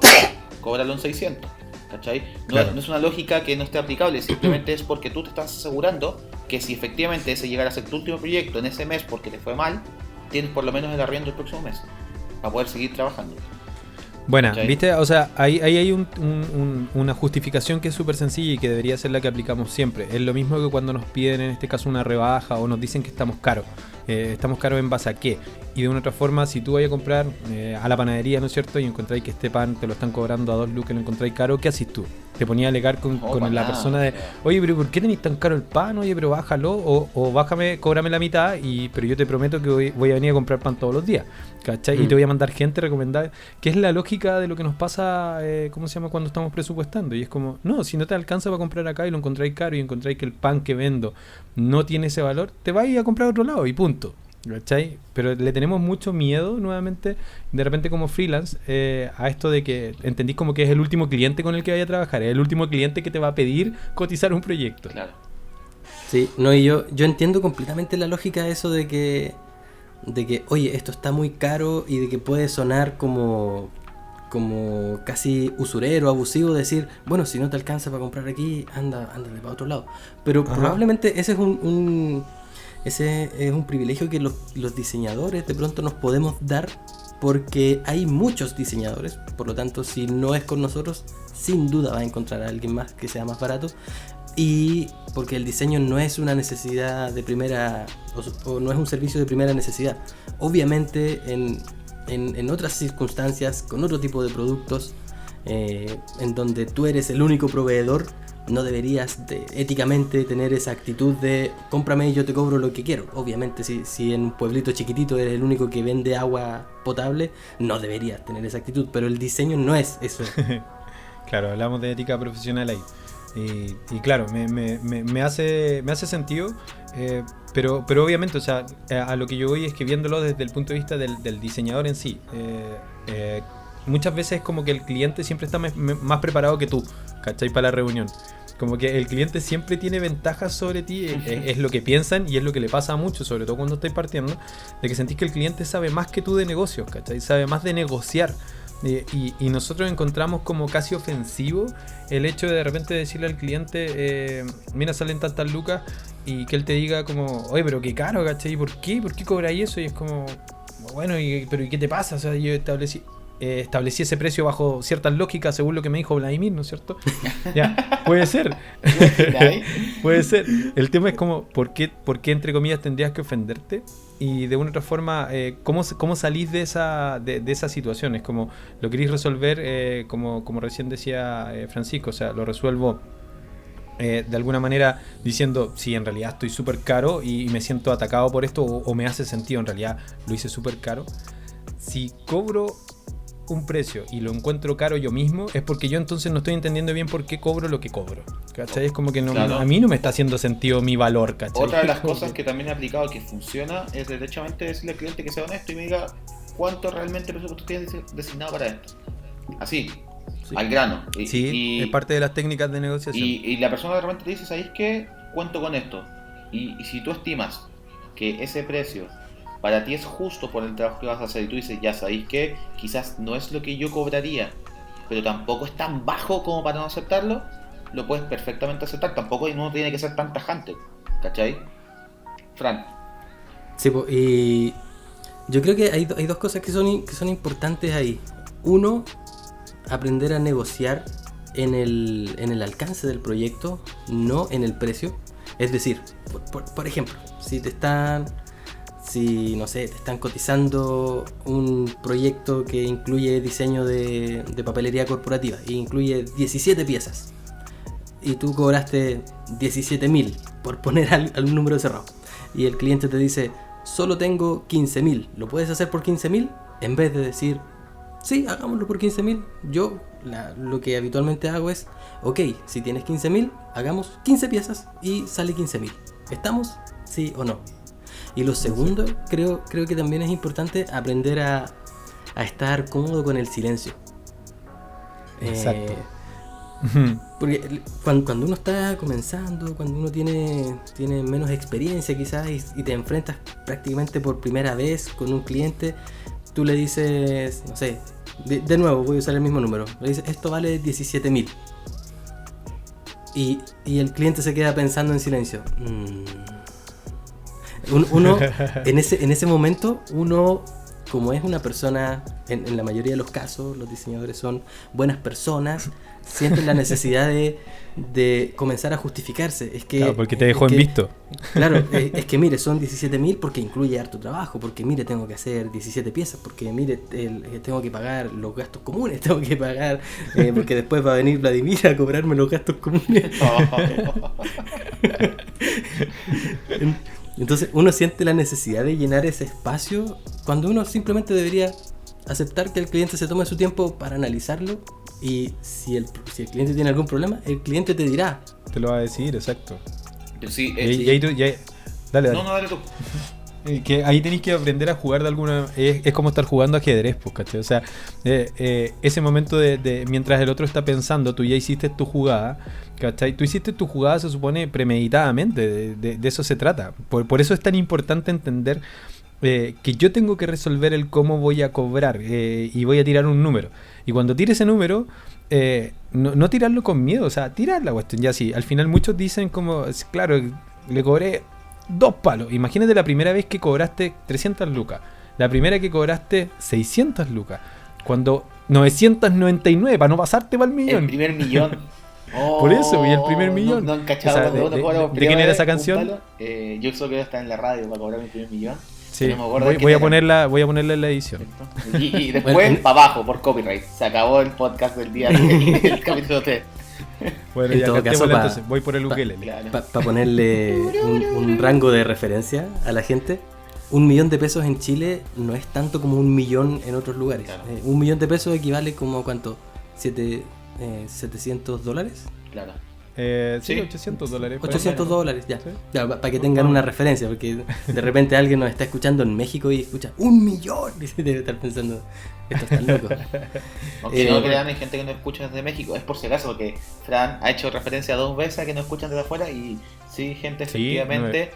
cóbralo en 600, ¿cachai? Claro. No es una lógica que no esté aplicable, simplemente es porque tú te estás asegurando que si efectivamente ese llegara a ser tu último proyecto en ese mes porque te fue mal, tienes por lo menos el arriendo el próximo mes, para poder seguir trabajando. Buena, ¿cachai? ¿viste? O sea, ahí hay una justificación que es súper sencilla y que debería ser la que aplicamos siempre. Es lo mismo que cuando nos piden, en este caso, una rebaja o nos dicen que estamos caros. ¿Estamos caros en base a qué? Y de una otra forma, si tú vayas a comprar a la panadería, ¿no es cierto? Y encontráis que este pan te lo están cobrando a 2 lucas y lo encontráis caro, ¿qué haces tú? Te ponías a alegar con la persona de, oye, pero ¿por qué tenéis tan caro el pan? Oye, pero bájalo, o bájame, cóbrame la mitad, pero yo te prometo que voy a venir a comprar pan todos los días, ¿cachai? Y te voy a mandar gente recomendada, que es la lógica de lo que nos pasa, ¿cómo se llama? Cuando estamos presupuestando, y es como, no, si no te alcanza para comprar acá y lo encontráis caro y encontráis que el pan que vendo no tiene ese valor, te vais a comprar a otro lado y punto. ¿Cachai? Pero le tenemos mucho miedo nuevamente, de repente como freelance, a esto de que entendís como que es el último cliente con el que vaya a trabajar, es el último cliente que te va a pedir cotizar un proyecto. Claro. Sí, no, y yo entiendo completamente la lógica de eso de que, oye, esto está muy caro y de que puede sonar como casi usurero, abusivo, decir, bueno, si no te alcanza para comprar aquí, ándale para otro lado. Pero probablemente ese es un privilegio que los diseñadores de pronto nos podemos dar, porque hay muchos diseñadores. Por lo tanto, si no es con nosotros, sin duda va a encontrar a alguien más que sea más barato. Y porque el diseño no es una necesidad de primera, o no es un servicio de primera necesidad. Obviamente en otras circunstancias, con otro tipo de productos, en donde tú eres el único proveedor, no deberías éticamente tener esa actitud de cómprame y yo te cobro lo que quiero. Obviamente si en un pueblito chiquitito eres el único que vende agua potable, no deberías tener esa actitud, pero el diseño no es eso. Claro, hablamos de ética profesional ahí. Y claro, me hace sentido, pero obviamente, o sea, a lo que yo voy es que viéndolo desde el punto de vista del diseñador en sí, muchas veces es como que el cliente siempre está más preparado que tú, ¿cachai? Para la reunión. Como que el cliente siempre tiene ventajas sobre ti, es lo que piensan y es lo que le pasa a muchos, sobre todo cuando estáis partiendo, de que sentís que el cliente sabe más que tú de negocios, ¿cachai? Sabe más de negociar. Y nosotros encontramos como casi ofensivo el hecho de repente decirle al cliente, mira, salen tantas lucas, y que él te diga como, oye, pero qué caro, ¿cachai? ¿Por qué cobráis eso? Y es como, bueno, pero ¿y qué te pasa? O sea, yo establecí ese precio bajo ciertas lógicas según lo que me dijo Vladimir, ¿no es cierto? Ya, puede ser. Puede ser. El tema es como, ¿por qué entre comillas tendrías que ofenderte? Y de una u otra forma, ¿cómo salís de esa situación? Es como, lo queréis resolver, como recién decía Francisco, o sea, lo resuelvo de alguna manera diciendo, sí, en realidad estoy súper caro y me siento atacado por esto, o me hace sentido, en realidad lo hice súper caro. Si cobro un precio y lo encuentro caro yo mismo, es porque yo entonces no estoy entendiendo bien por qué cobro lo que cobro, ¿cachai? Es como que Claro. a mí no me está haciendo sentido mi valor, ¿cachai? Otra de las cosas que también he aplicado que funciona es derechamente decirle al cliente que sea honesto y me diga cuánto realmente presupuesto tienes designado para esto. Así, Sí. al grano. Sí, es parte de las técnicas de negociación. Y la persona de repente te dice, ¿sabéis qué? Cuento con esto. Y si tú estimas que ese precio para ti es justo por el trabajo que vas a hacer, y tú dices, ya sabéis que quizás no es lo que yo cobraría, pero tampoco es tan bajo como para no aceptarlo, lo puedes perfectamente aceptar. Tampoco no tiene que ser tan tajante, ¿cachai? Fran. Sí, y yo creo que hay dos cosas que son importantes ahí. Uno, aprender a negociar en el alcance del proyecto, no en el precio. Es decir, por ejemplo, si no sé, te están cotizando un proyecto que incluye diseño de papelería corporativa e incluye 17 piezas y tú cobraste 17.000 por poner algún número cerrado, y el cliente te dice, solo tengo 15.000, ¿lo puedes hacer por 15.000? En vez de decir, Sí, hagámoslo por 15.000. Yo lo que habitualmente hago es, ok, si tienes 15.000, hagamos 15 piezas y sale 15.000. ¿Estamos? ¿Sí o no? Y lo segundo, creo que también es importante aprender a estar cómodo con el silencio. Exacto. Porque cuando uno está comenzando, cuando uno tiene menos experiencia quizás y te enfrentas prácticamente por primera vez con un cliente, tú le dices, no sé, de nuevo voy a usar el mismo número, le dices, esto vale 17.000. Y el cliente se queda pensando en silencio. Uno, en ese momento, uno, como es una persona, en la mayoría de los casos, los diseñadores son buenas personas, sienten la necesidad de comenzar a justificarse. Es que, claro, porque te dejó en visto. Claro, es que mire, son 17.000 porque incluye harto trabajo, porque mire, tengo que hacer 17 piezas, porque mire, tengo que pagar los gastos comunes, tengo que pagar, porque después va a venir Vladimir a cobrarme los gastos comunes. Entonces uno siente la necesidad de llenar ese espacio cuando uno simplemente debería aceptar que el cliente se tome su tiempo para analizarlo, y si el cliente tiene algún problema, el cliente te dirá. Te lo va a decir, exacto. Sí, Y ahí tú, dale. No, dale tú. Que ahí tenéis que aprender a jugar de alguna... Es como estar jugando ajedrez, pues, ¿cachai? O sea, ese momento de mientras el otro está pensando, tú ya hiciste tu jugada, ¿cachai? Tú hiciste tu jugada, se supone, premeditadamente, de eso se trata. Por eso es tan importante entender que yo tengo que resolver el cómo voy a cobrar, y voy a tirar un número. Y cuando tire ese número, no tirarlo con miedo, o sea, tirar la cuestión. Ya sí, al final muchos dicen como, claro, le cobré 2 palos. Imagínate la primera vez que cobraste 300 lucas, la primera que cobraste 600 lucas, cuando 999 para no pasarte para el millón. El primer millón. Por eso, y el primer millón. No han cachado, o sea, cuando uno cobra por ¿de primera quién era vez esa canción? un palo, yo solo quiero estar en la radio para cobrar mi primer millón. Sí, No me acuerdo voy a ponerla en la edición. Y después para abajo por copyright. Se acabó el podcast del día del capítulo 3. Bueno, En ya todo caso, entonces, voy por el ukelele. Claro. Para ponerle un rango de referencia a la gente, 1.000.000 de pesos en Chile no es tanto como 1.000.000 en otros lugares. Claro. 1.000.000 de pesos equivale como a ¿cuánto? $700. Claro. Sí, Sí. $800. $800, ya. Sí. Ya, para que tengan una referencia, porque de repente alguien nos está escuchando en México y escucha 1.000.000 y debe estar pensando, esto está loco. Aunque no crean, hay gente que no escucha desde México. Es por si acaso, porque Fran ha hecho referencia 2 veces a que nos escuchan desde afuera. Y sí, gente, efectivamente.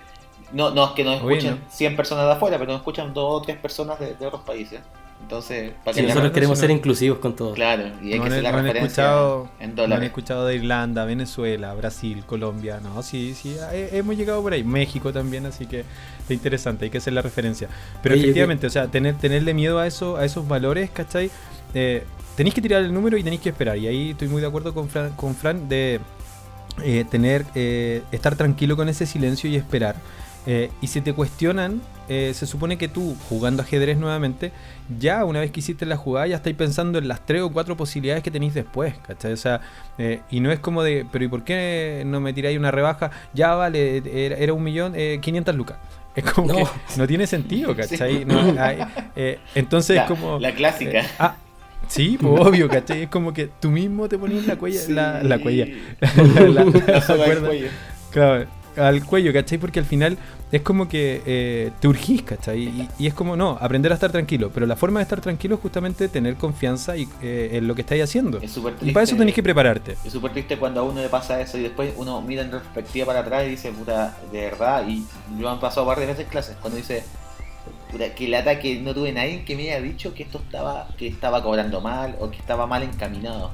No es que nos escuchen 100 personas de afuera, pero nos escuchan 2 o 3 personas de otros países. Entonces, para Sí, que nosotros la- queremos ser inclusivos con todo. Claro, y hay No que hacer la han referencia escuchado, en no han dólares. escuchado de Irlanda, Venezuela, Brasil, Colombia, no, sí, hemos llegado por ahí, México también, así que es interesante, hay que hacer la referencia. Pero Oye, efectivamente, o sea, tenerle miedo a esos valores, ¿cachai? Tenéis que tirar el número y tenéis que esperar, y ahí estoy muy de acuerdo con Fran de estar tranquilo con ese silencio y esperar. Y si te cuestionan, se supone que tú, jugando ajedrez nuevamente, ya una vez que hiciste la jugada, ya estáis pensando en las 3 o 4 posibilidades que tenéis después, ¿cachai? O sea, y no es como de, pero ¿y por qué no me tiráis una rebaja? Ya vale, era 1.500.000 lucas. Es como No. que no tiene sentido, ¿cachai? Sí. No, entonces es como... La clásica. Sí, pues obvio, ¿cachai? Es como que tú mismo te pones la cuella, Sí. la cuella. La soga del cuerda. cuello. Claro, al cuello, ¿cachai? Porque al final es como que te urgís, ¿cachai? Y es como, no, aprender a estar tranquilo. Pero la forma de estar tranquilo es justamente tener confianza en lo que estáis haciendo. Es súper Y triste. para eso tenés que prepararte. Es súper triste cuando a uno le pasa eso y después uno mira en retrospectiva para atrás y dice, puta, de verdad, y yo han pasado varias veces clases, cuando dice, puta, que lata que no tuve nadie que me haya dicho que que estaba cobrando mal o que estaba mal encaminado,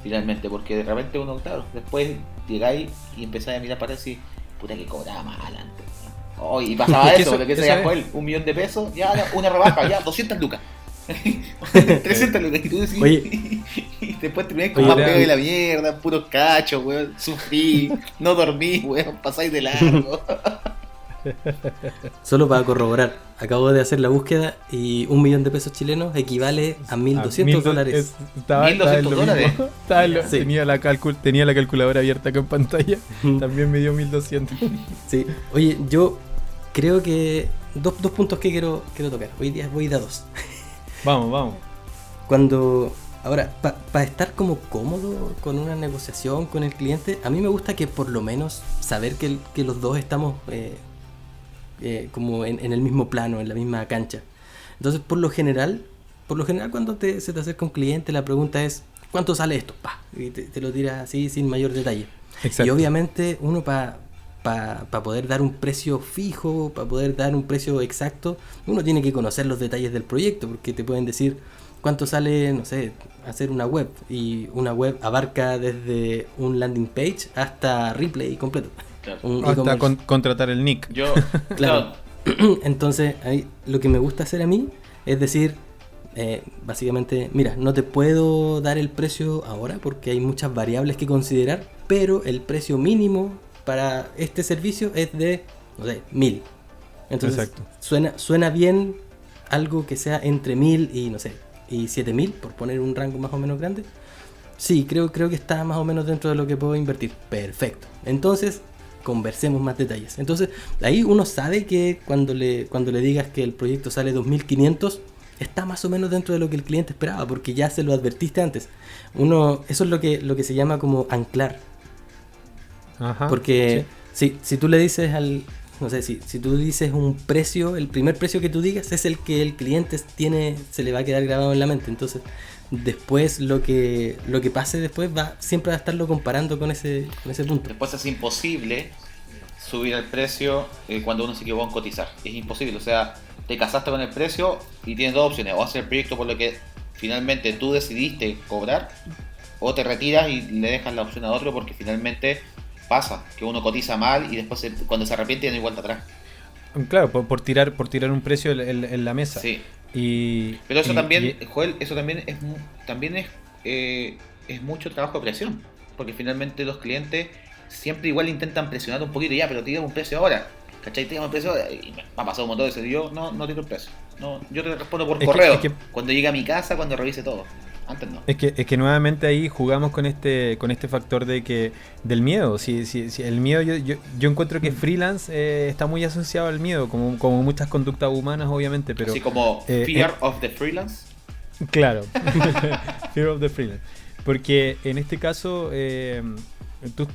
finalmente, porque de repente uno, claro, después llegáis y empezáis a mirar para decir, puta, que cobraba mal antes. Oh, y pasaba Es que eso, eso- lo que se esa llama es- él, 1.000.000 de pesos, ya una rebaja, ya 200 lucas. 300 lucas, y tú decís, Oye. y después termináis con Oye, más era- pego de la mierda, puros cachos, weón, sufrí, no dormí, weón, pasáis de largo. Solo para corroborar, acabo de hacer la búsqueda y 1.000.000 de pesos chilenos equivale a $1.200. Estaba en lo $1.200 mismo. dólares. Estaba en lo- Sí. tenía la calculadora abierta acá en pantalla. También me dio 1.200. Sí. Oye, yo creo que dos puntos que quiero tocar. Hoy día voy de a dos. Vamos. Ahora, para estar como cómodo con una negociación con el cliente, a mí me gusta que por lo menos saber que los dos estamos como en el mismo plano, en la misma cancha. Entonces, por lo general cuando se te acerca un cliente, la pregunta es, ¿cuánto sale esto? Y te lo tiras así sin mayor detalle. Exacto. Y obviamente uno para poder dar un precio fijo, para poder dar un precio exacto, uno tiene que conocer los detalles del proyecto, porque te pueden decir cuánto sale, no sé, hacer una web. Y una web abarca desde un landing page hasta replay completo. Claro. Hasta contratar el nick. Yo, Claro. Entonces, ahí, lo que me gusta hacer a mí es decir, básicamente, mira, no te puedo dar el precio ahora porque hay muchas variables que considerar, pero el precio mínimo para este servicio es de, no sé, 1000. Entonces, exacto. Suena bien algo que sea entre 1000 y, no sé, y 7000, por poner un rango más o menos grande. Sí, creo que está más o menos dentro de lo que puedo invertir. Perfecto. Entonces, conversemos más detalles. Entonces, ahí uno sabe que cuando le digas que el proyecto sale 2500, está más o menos dentro de lo que el cliente esperaba, porque ya se lo advertiste antes. Eso es lo que se llama como anclar. Ajá, porque sí. si tú le dices no sé, si tú dices un precio, el primer precio que tú digas es el que el cliente se le va a quedar grabado en la mente. Entonces, después lo que pase después siempre va a estarlo comparando con ese punto. Después es imposible subir el precio cuando uno se equivocó en cotizar. Es imposible, o sea, te casaste con el precio y tienes dos opciones: o hacer el proyecto por lo que finalmente tú decidiste cobrar, o te retiras y le dejas la opción a otro, porque finalmente pasa que uno cotiza mal y después cuando se arrepiente ya no hay vuelta atrás. Claro, por tirar un precio en la mesa. Sí. Pero eso también, Joel, eso también es mucho trabajo de presión, porque finalmente los clientes siempre igual intentan presionar un poquito, ya, pero te digo un precio ahora, ¿cachai? Te digo un precio ahora, y me ha pasado un montón de veces, yo no tiro el precio, no, yo te respondo por correo, cuando llegue a mi casa, cuando revise todo. Antes no. Es que nuevamente ahí jugamos con este factor del miedo. Si el miedo, yo encuentro que freelance está muy asociado al miedo, como muchas conductas humanas, obviamente, pero así como fear of the freelance. Claro, fear of the freelance. Porque en este caso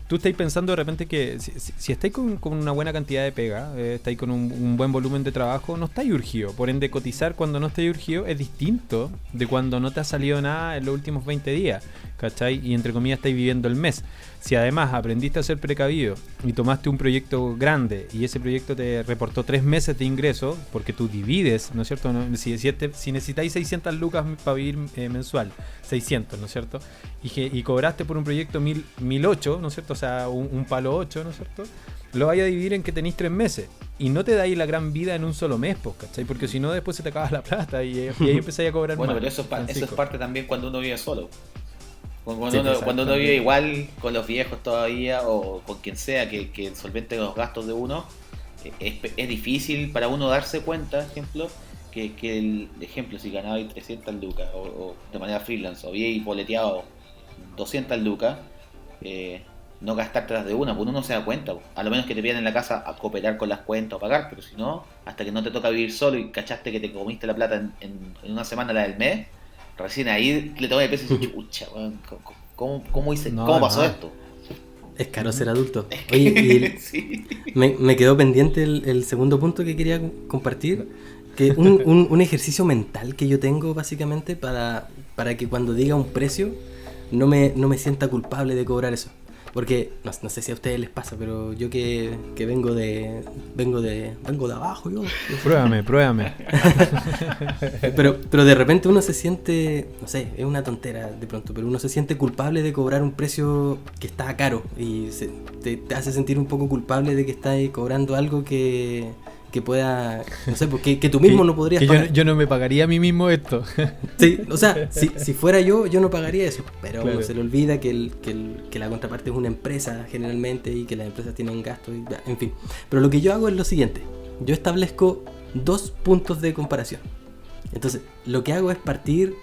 tú estáis pensando de repente que si estáis con una buena cantidad de pega, estáis con un buen volumen de trabajo, no estáis urgido. Por ende, cotizar cuando no estáis urgido es distinto de cuando no te ha salido nada en los últimos 20 días, ¿cachai? Y entre comillas estáis viviendo el mes. Si además aprendiste a ser precavido y tomaste un proyecto grande y ese proyecto te reportó 3 meses de ingreso, porque tú divides, ¿no es cierto? Si necesitáis 600 lucas para vivir mensual, 600, ¿no es cierto? Y cobraste por un proyecto 1008, ¿no es cierto? O sea, un palo 8, ¿no es cierto? Lo vais a dividir en que tenéis 3 meses y no te dais la gran vida en un solo mes, ¿cachai? Porque si no, después se te acaba la plata y ahí empezáis a cobrar bueno, más. Pero eso es parte también cuando uno vive solo. Cuando uno vive igual con los viejos todavía o con quien sea que solvente los gastos de uno, es difícil para uno darse cuenta, ejemplo, si ganabais 300 lucas o de manera freelance o habíais boleteado 200 lucas, no gastar tras de una, porque uno no se da cuenta, a lo menos que te pidan en la casa a cooperar con las cuentas o pagar, pero si no, hasta que no te toca vivir solo y cachaste que te comiste la plata en una semana, la del mes, recién ahí le tomé el peso y dices, chucha, ¿cómo pasó esto? Es caro ser adulto. Oye, sí. me quedó pendiente el segundo punto que quería compartir, que un ejercicio mental que yo tengo básicamente para que cuando diga un precio no me sienta culpable de cobrar eso. Porque no sé si a ustedes les pasa, pero yo que vengo de abajo, yo. Pruébame. pero de repente uno se siente, no sé, es una tontera de pronto, pero uno se siente culpable de cobrar un precio que está caro y te hace sentir un poco culpable de que estás cobrando algo que pueda, no sé, porque que tú mismo no podrías pagar. Yo no me pagaría a mí mismo esto. Sí, o sea, si fuera yo no pagaría eso, pero claro. Se le olvida que la contraparte es una empresa generalmente y que las empresas tienen gastos, en fin. Pero lo que yo hago es lo siguiente: yo establezco 2 puntos de comparación. Entonces, lo que hago es partir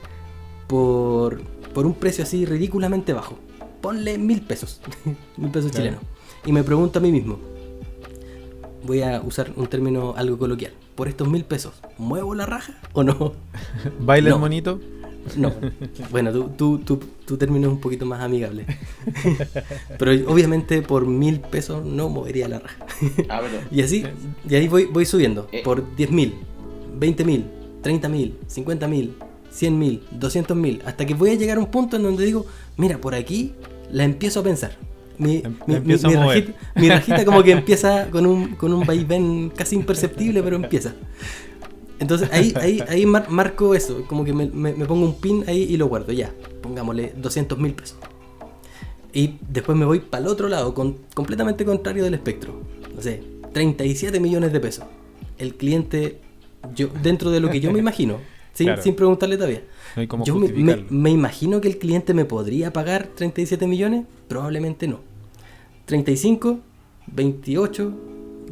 por un precio así ridículamente bajo. Ponle 1.000 pesos, 1.000 pesos claro. chilenos. Y me pregunto a mí mismo, voy a usar un término algo coloquial, por estos 1.000 pesos, ¿muevo la raja o no? ¿Baila el monito? No, bueno, tu término es un poquito más amigable. Pero obviamente por 1.000 pesos no movería la raja. Pero... Y así, y ahí voy subiendo. Por 10.000, 20.000, 30.000, 50.000, 100.000, 200.000, hasta que voy a llegar a un punto en donde digo, mira, por aquí la empiezo a pensar. Mi rajita como que empieza con un vaivén casi imperceptible, pero empieza. Entonces ahí marco eso, como que me pongo un pin ahí y lo guardo, ya, pongámosle 200.000 pesos. Y después me voy para el otro lado, completamente contrario del espectro. No sé, 37 millones de pesos. El cliente, yo dentro de lo que yo me imagino, sin preguntarle todavía, no hay cómo yo me imagino que el cliente me podría pagar 37 millones, probablemente no. 35, 28,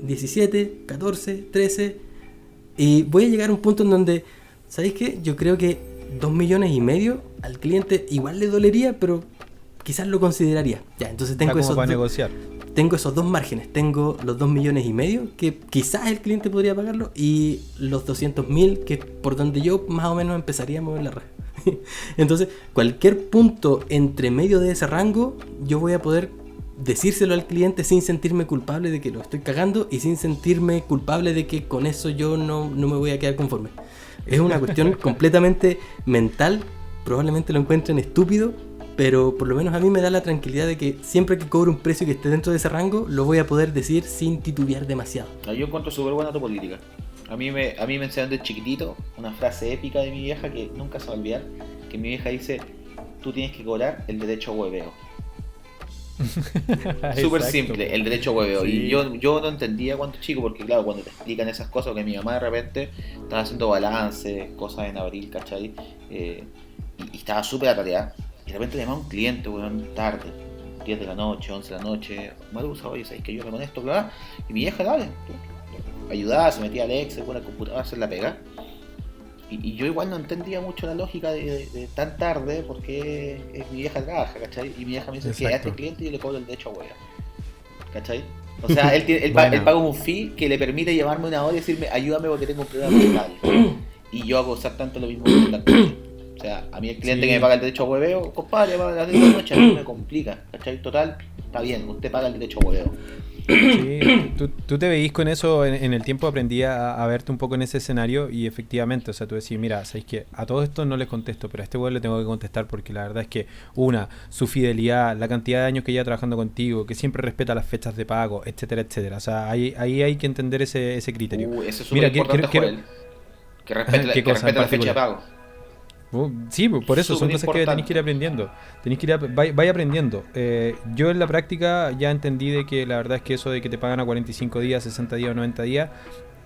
17, 14, 13... Y voy a llegar a un punto en donde, ¿sabéis qué? Yo creo que 2,5 millones al cliente igual le dolería, pero quizás lo consideraría. Ya, entonces tengo negociar. Tengo esos dos márgenes. Tengo los 2,5 millones, que quizás el cliente podría pagarlo, y los 200.000, que es por donde yo más o menos empezaría a mover la red. Entonces, cualquier punto entre medio de ese rango, yo voy a poder decírselo al cliente sin sentirme culpable de que lo estoy cagando y sin sentirme culpable de que con eso yo no me voy a quedar conforme. Es una cuestión completamente mental, probablemente lo encuentren estúpido, pero por lo menos a mí me da la tranquilidad de que siempre que cobre un precio que esté dentro de ese rango, lo voy a poder decir sin titubear demasiado. Yo encuentro súper buena tu política. A mí me enseñaron de chiquitito una frase épica de mi vieja que nunca se va a olvidar, que mi vieja dice, tú tienes que cobrar el derecho a hueveo. Súper simple, el derecho a hueveo. Sí. Y yo no entendía cuando chico, porque claro, cuando te explican esas cosas, que mi mamá de repente estaba haciendo balances, cosas en abril, ¿cachai? Y estaba súper atareada. Y de repente le llamaba un cliente, weón, tarde, 10 de la noche, 11 de la noche. Marusa, oye, ¿sabes que yo me conecto? Bla? Y mi vieja, dale, ayudaba, se metía al Excel con la computadora a hacer la pega. Y yo igual no entendía mucho la lógica de tan tarde, porque mi vieja trabaja, ¿cachai? Y mi vieja me dice que a este cliente yo le cobro el derecho a hueá, ¿cachai? O sea, él paga un fee que le permite llamarme una hora y decirme, ayúdame porque tengo un problema mental. Y yo hago exactamente lo mismo con la cliente. O sea, a mí el cliente que me paga el derecho a hueveo, compadre, paga las 10 de la noche, a mí me complica, ¿cachai? Total, está bien, usted paga el derecho a hueveo. Sí, tú te veís con eso en el tiempo, aprendí a verte un poco en ese escenario y efectivamente, o sea, tú decís, mira, sabéis que a todo esto no les contesto, pero a este güey le tengo que contestar porque la verdad es que su fidelidad, la cantidad de años que lleva trabajando contigo, que siempre respeta las fechas de pago, etcétera, etcétera. O sea, ahí hay que entender ese criterio. Eso es súper importante, Joel, que respete la fecha de pago. Sí, por eso son cosas que tenéis que ir aprendiendo. Vaya aprendiendo. Yo en la práctica ya entendí de que la verdad es que eso de que te pagan a 45 días, 60 días o 90 días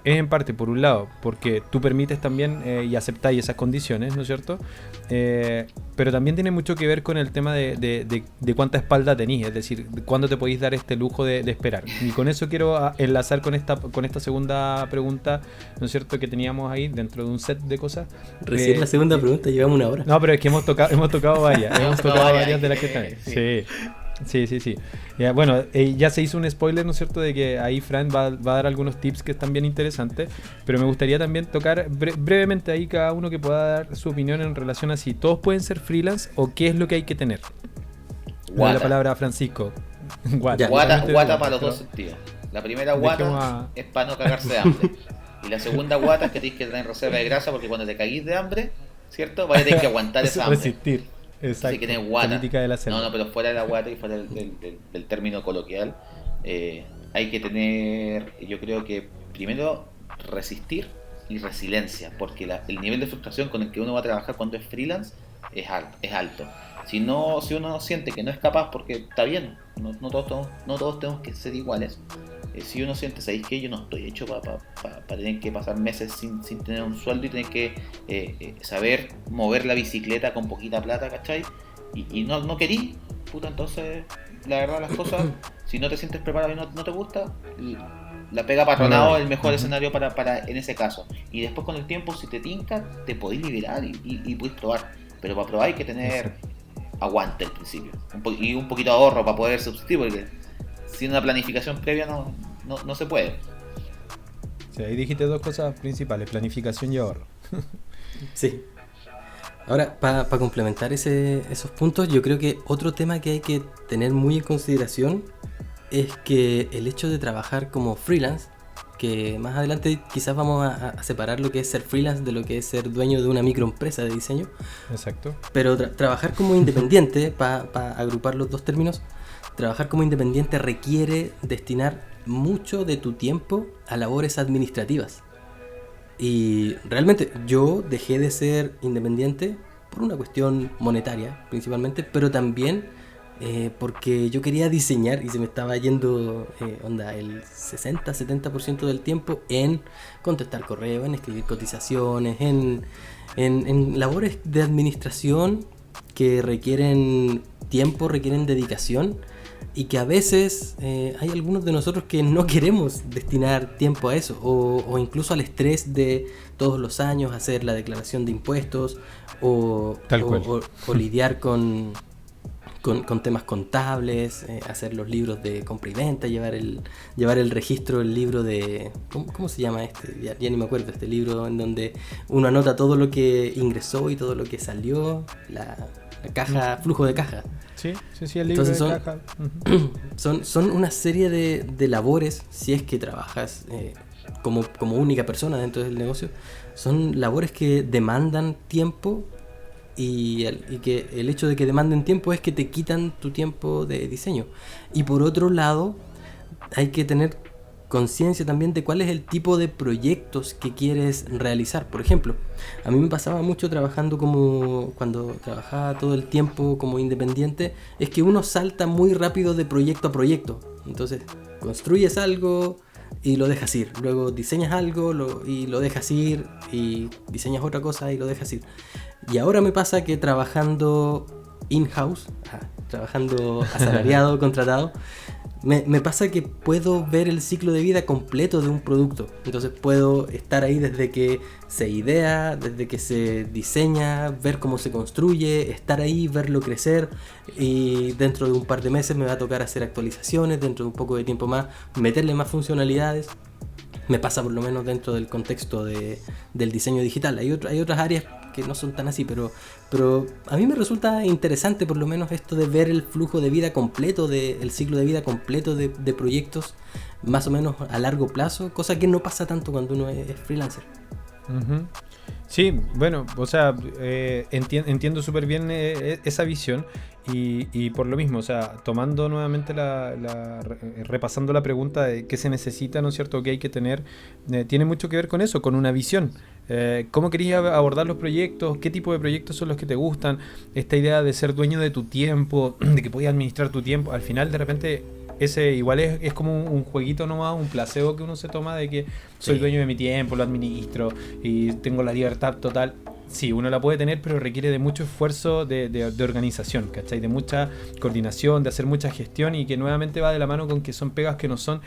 es en parte, por un lado, porque tú permites también y aceptáis esas condiciones, ¿no es cierto? Pero también tiene mucho que ver con el tema de cuánta espalda tenéis, es decir, cuándo te podéis dar este lujo de esperar. Y con eso quiero enlazar con esta segunda pregunta, ¿no es cierto?, que teníamos ahí dentro de un set de cosas. Recién la segunda pregunta, llevamos una hora. No, pero es que hemos tocado varias. hemos tocado varias de las que están ahí. Sí. Ya, bueno, ya se hizo un spoiler, ¿no es cierto?, de que ahí Fran va a dar algunos tips que están bien interesantes, pero me gustaría también tocar brevemente ahí cada uno que pueda dar su opinión en relación a si todos pueden ser freelance o qué es lo que hay que tener. La palabra a Francisco. Guata para los dos sentidos. La primera guata es para no cagarse de hambre. Y la segunda guata es que tienes que tener reserva de grasa, porque cuando te caguís de hambre, ¿cierto?, vas a tener que aguantar esa hambre. Resistir. Exacto. Que tiene guata. Política de la selva. No, pero fuera de la guata y fuera del término coloquial, hay que tener, yo creo que primero resistir y resiliencia, porque el nivel de frustración con el que uno va a trabajar cuando es freelance es alto. Si uno siente que no es capaz, porque está bien, no todos tenemos que ser iguales. Si uno siente, ¿sabéis qué? Yo no estoy hecho para tener que pasar meses sin tener un sueldo y tener que saber mover la bicicleta con poquita plata, ¿cachai? Y no querí, puta, entonces la verdad las cosas, si no te sientes preparado y no te gusta, la pega patronado es el mejor escenario para en ese caso. Y después con el tiempo, si te tinca, te podés liberar y podés probar. Pero para probar hay que tener aguante al principio y un poquito de ahorro para poder subsistir, porque sin una planificación previa no se puede. Sí, ahí dijiste dos cosas principales, planificación y ahorro. Sí. Ahora, para complementar esos puntos, yo creo que otro tema que hay que tener muy en consideración es que el hecho de trabajar como freelance, que más adelante quizás vamos a separar lo que es ser freelance de lo que es ser dueño de una microempresa de diseño. Exacto. Pero trabajar como independiente, para agrupar los dos términos, trabajar como independiente requiere destinar mucho de tu tiempo a labores administrativas. Y realmente yo dejé de ser independiente por una cuestión monetaria principalmente, pero también porque yo quería diseñar y se me estaba yendo el 60-70% del tiempo en contestar correos, en escribir cotizaciones, en labores de administración que requieren tiempo, requieren dedicación y que a veces hay algunos de nosotros que no queremos destinar tiempo a eso o incluso al estrés de todos los años hacer la declaración de impuestos o lidiar con temas contables, hacer los libros de compra y venta, llevar el registro, el libro de... ¿Cómo se llama este? Ya ni me acuerdo, este libro en donde uno anota todo lo que ingresó y todo lo que salió, la caja, flujo de caja. Sí, el libro. Entonces de caja. Son una serie de labores, si es que trabajas como única persona dentro del negocio, son labores que demandan tiempo y que el hecho de que demanden tiempo es que te quitan tu tiempo de diseño. Y por otro lado, hay que tener conciencia también de cuál es el tipo de proyectos que quieres realizar. Por ejemplo, a mí me pasaba mucho trabajando cuando trabajaba todo el tiempo como independiente, es que uno salta muy rápido de proyecto a proyecto. Entonces, construyes algo y lo dejas ir. Luego diseñas algo y lo dejas ir. Y diseñas otra cosa y lo dejas ir. Y ahora me pasa que trabajando in-house, trabajando asalariado, contratado, me pasa que puedo ver el ciclo de vida completo de un producto. Entonces puedo estar ahí desde que se idea, desde que se diseña, ver cómo se construye, estar ahí, verlo crecer, y dentro de un par de meses me va a tocar hacer actualizaciones, dentro de un poco de tiempo más meterle más funcionalidades. Me pasa por lo menos dentro del contexto del diseño digital. Hay otras áreas que no son tan así, pero a mí me resulta interesante por lo menos esto de ver el flujo de vida completo, el ciclo de vida completo de proyectos más o menos a largo plazo, cosa que no pasa tanto cuando uno es freelancer. Uh-huh. Sí, bueno, o sea, entiendo súper bien esa visión y por lo mismo, o sea, tomando nuevamente repasando la pregunta de qué se necesita, ¿no es cierto?, qué hay que tener, tiene mucho que ver con eso, con una visión. ¿Cómo querías abordar los proyectos? ¿Qué tipo de proyectos son los que te gustan? Esta idea de ser dueño de tu tiempo, de que podías administrar tu tiempo, al final de repente... Ese igual es como un jueguito nomás, un placebo que uno se toma de que soy dueño de mi tiempo, lo administro y tengo la libertad total. Sí, uno la puede tener, pero requiere de mucho esfuerzo de organización, ¿cachai? De mucha coordinación, de hacer mucha gestión y que nuevamente va de la mano con que son pegas que no son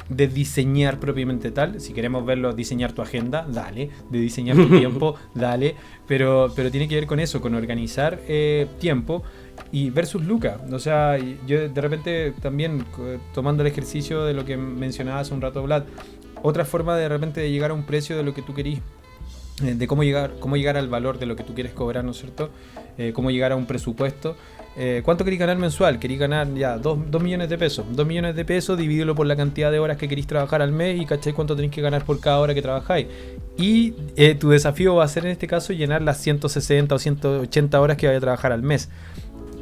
de diseñar propiamente tal. Si queremos verlo, diseñar tu agenda, dale. De diseñar tu tiempo, dale. Pero tiene que ver con eso, con organizar tiempo y versus lucas. O sea, yo de repente también tomando el ejercicio de lo que mencionaba hace un rato Vlad, otra forma de repente de llegar a un precio de lo que tú querís, de cómo llegar al valor de lo que tú quieres cobrar, ¿no es cierto? Cómo llegar a un presupuesto. ¿Cuánto querís ganar mensual? Querís ganar ya 2 millones de pesos. 2 millones de pesos, divídelo por la cantidad de horas que querís trabajar al mes y cachai cuánto tenés que ganar por cada hora que trabajáis. Y tu desafío va a ser en este caso llenar las 160 o 180 horas que vaya a trabajar al mes.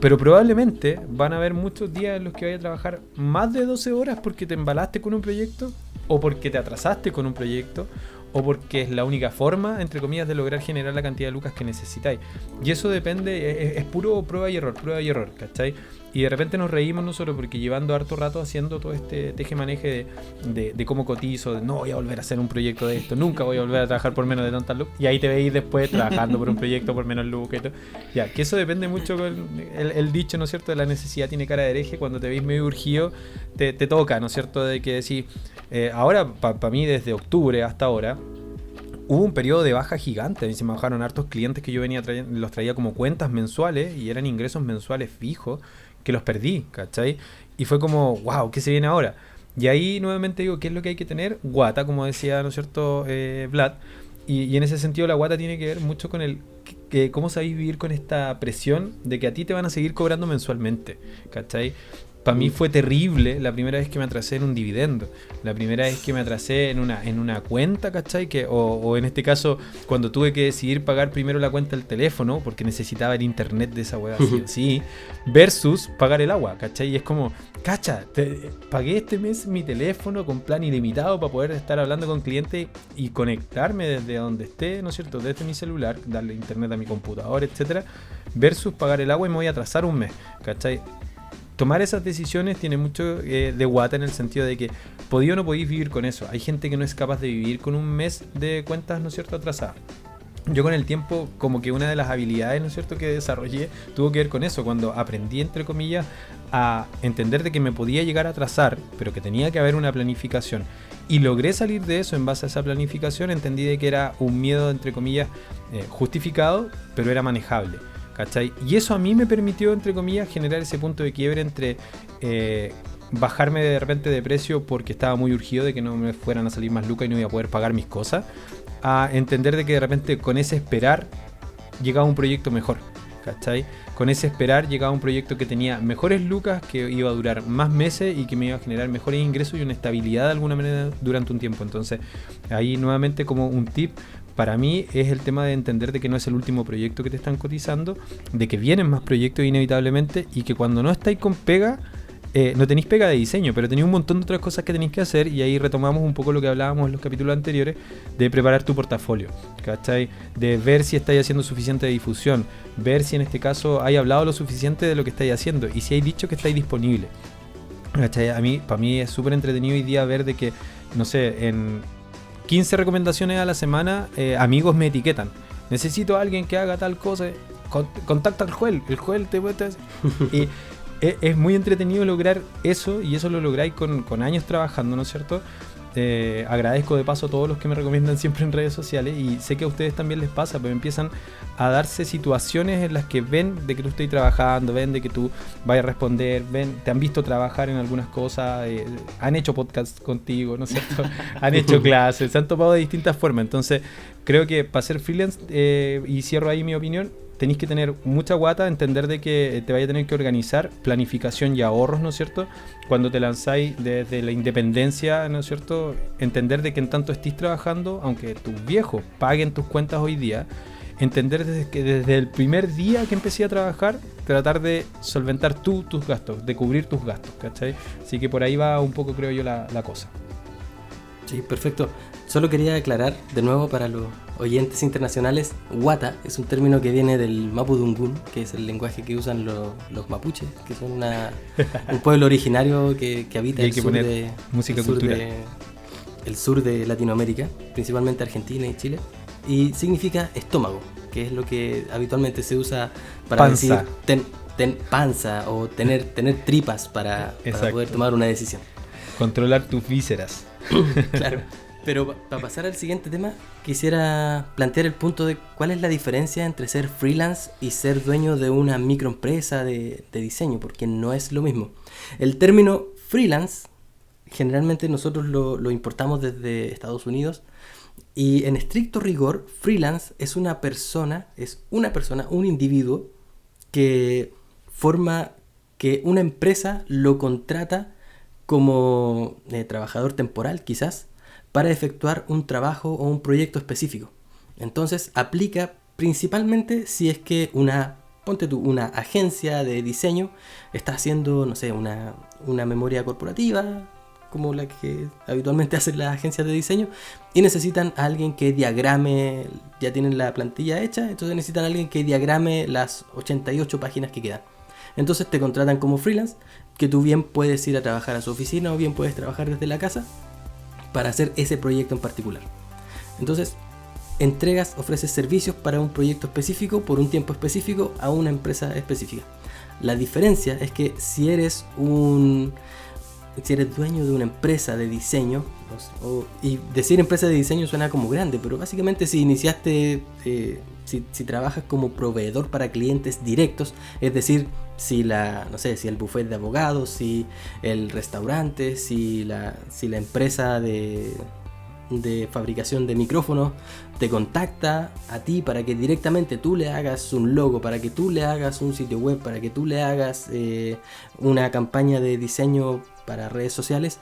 Pero probablemente van a haber muchos días en los que vaya a trabajar más de 12 horas porque te embalaste con un proyecto o porque te atrasaste con un proyecto o porque es la única forma, entre comillas, de lograr generar la cantidad de lucas que necesitáis. Y eso depende, es puro prueba y error, ¿cachai? Y de repente nos reímos nosotros porque llevando harto rato haciendo todo este teje-maneje de cómo cotizo, de no voy a volver a hacer un proyecto de esto, nunca voy a volver a trabajar por menos de tantas lucas. Y ahí te veis después trabajando por un proyecto por menos lucas y todo. Ya, que eso depende mucho con el dicho, ¿no es cierto? De la necesidad tiene cara de hereje. Cuando te veis medio urgido, te toca, ¿no es cierto? De que decís, ahora, para mí, desde octubre hasta ahora, hubo un periodo de baja gigante. A mí se me bajaron hartos clientes que yo venía trayendo, los traía como cuentas mensuales y eran ingresos mensuales fijos que los perdí, ¿cachai? Y fue como, wow, ¿qué se viene ahora? Y ahí nuevamente digo, ¿qué es lo que hay que tener? Guata, como decía, ¿no es cierto, Vlad? Y en ese sentido la guata tiene que ver mucho con cómo sabéis vivir con esta presión de que a ti te van a seguir cobrando mensualmente, ¿cachai? Para mí fue terrible la primera vez que me atrasé en un dividendo, la primera vez que me atrasé en una cuenta, ¿cachai? O en este caso, cuando tuve que decidir pagar primero la cuenta del teléfono, porque necesitaba el internet de esa weá, sí, versus pagar el agua, ¿cachai? Y es como, cacha, pagué este mes mi teléfono con plan ilimitado para poder estar hablando con clientes y conectarme desde donde esté, ¿no es cierto? Desde mi celular, darle internet a mi computador, etcétera, versus pagar el agua y me voy a atrasar un mes, ¿cachai? Tomar esas decisiones tiene mucho de guata en el sentido de que podéis o no podéis vivir con eso. Hay gente que no es capaz de vivir con un mes de cuentas, ¿no es cierto?, atrasadas. Yo con el tiempo, como que una de las habilidades, ¿no es cierto?, que desarrollé tuvo que ver con eso, cuando aprendí, entre comillas, a entender de que me podía llegar a atrasar, pero que tenía que haber una planificación. Y logré salir de eso en base a esa planificación, entendí de que era un miedo, entre comillas, justificado, pero era manejable, ¿cachai? Y eso a mí me permitió, entre comillas, generar ese punto de quiebre entre bajarme de repente de precio porque estaba muy urgido de que no me fueran a salir más lucas y no iba a poder pagar mis cosas, a entender de que de repente con ese esperar llegaba un proyecto mejor, ¿cachai? Con ese esperar llegaba un proyecto que tenía mejores lucas, que iba a durar más meses y que me iba a generar mejores ingresos y una estabilidad de alguna manera durante un tiempo. Entonces ahí nuevamente como un tip para mí es el tema de entender de que no es el último proyecto que te están cotizando, de que vienen más proyectos inevitablemente y que cuando no estáis con pega, no tenéis pega de diseño, pero tenéis un montón de otras cosas que tenéis que hacer, y ahí retomamos un poco lo que hablábamos en los capítulos anteriores de preparar tu portafolio, ¿cachai? De ver si estáis haciendo suficiente difusión, ver si en este caso hay hablado lo suficiente de lo que estáis haciendo y si hay dicho que estáis disponible, ¿cachai? Para mí es súper entretenido hoy día ver de que, no sé, en 15 recomendaciones a la semana, amigos me etiquetan. Necesito a alguien que haga tal cosa. Contacta al Joel. El Joel te puede hacer. Y es muy entretenido lograr eso. Y eso lo lográis con años trabajando, ¿no es cierto? Agradezco de paso a todos los que me recomiendan siempre en redes sociales. Y sé que a ustedes también les pasa. Pero empiezan a darse situaciones en las que ven de que tú estás trabajando, ven de que tú vayas a responder, ven, te han visto trabajar en algunas cosas, han hecho podcasts contigo, ¿no es cierto? Han hecho clases, se han topado de distintas formas. Entonces creo que para ser freelance, y cierro ahí mi opinión, tenéis que tener mucha guata, entender de que te vaya a tener que organizar, planificación y ahorros, ¿no es cierto? Cuando te lanzáis desde la independencia, ¿no es cierto? Entender de que en tanto estés trabajando, aunque tus viejos paguen tus cuentas hoy día, entender desde el primer día que empecé a trabajar, tratar de solventar tus gastos, de cubrir tus gastos, ¿cachai? Así que por ahí va un poco, creo yo, la cosa. Sí, perfecto. Solo quería aclarar de nuevo para los oyentes internacionales, Wata es un término que viene del Mapudungun, que es el lenguaje que usan los mapuches, que son un pueblo originario que habita el sur de Latinoamérica, principalmente Argentina y Chile, y significa estómago, que es lo que habitualmente se usa para panza. Decir ten panza o tener tripas para poder tomar una decisión. Controlar tus vísceras. Claro. Pero para pasar al siguiente tema, quisiera plantear el punto de cuál es la diferencia entre ser freelance y ser dueño de una microempresa de diseño, porque no es lo mismo. El término freelance, generalmente nosotros lo importamos desde Estados Unidos, y en estricto rigor, freelance es una persona, un individuo que forma que una empresa lo contrata como trabajador temporal, quizás, para efectuar un trabajo o un proyecto específico. Entonces aplica principalmente si es que una agencia de diseño está haciendo, no sé, una memoria corporativa, como la que habitualmente hacen las agencias de diseño, y necesitan a alguien que diagrame, ya tienen la plantilla hecha, entonces necesitan a alguien que diagrame las 88 páginas que quedan. Entonces te contratan como freelance, que tú bien puedes ir a trabajar a su oficina o bien puedes trabajar desde la casa para hacer ese proyecto en particular. Entonces, ofreces servicios para un proyecto específico por un tiempo específico a una empresa específica. La diferencia es que si eres dueño de una empresa de diseño, y decir empresa de diseño suena como grande, pero básicamente si iniciaste, si trabajas como proveedor para clientes directos, es decir, si el buffet de abogados, si el restaurante, si la empresa de de fabricación de micrófonos te contacta a ti para que directamente tú le hagas un logo, para que tú le hagas un sitio web, para que tú le hagas una campaña de diseño para redes sociales,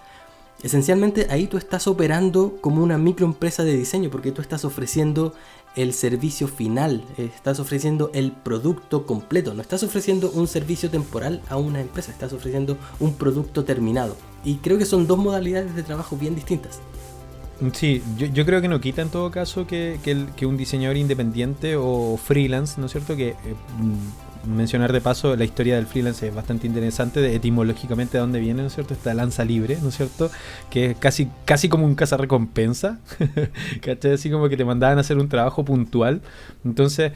esencialmente ahí tú estás operando como una microempresa de diseño, porque tú estás ofreciendo el servicio final, estás ofreciendo el producto completo, no estás ofreciendo un servicio temporal a una empresa, estás ofreciendo un producto terminado. Y creo que son dos modalidades de trabajo bien distintas. Sí, yo creo que no quita en todo caso que un diseñador independiente o freelance, ¿no es cierto? Que mencionar de paso, la historia del freelance es bastante interesante, etimológicamente de dónde viene, ¿no es cierto? Esta lanza libre, ¿no es cierto? Que es casi como un cazarrecompensa, ¿cachai? Así como que te mandaban a hacer un trabajo puntual. Entonces,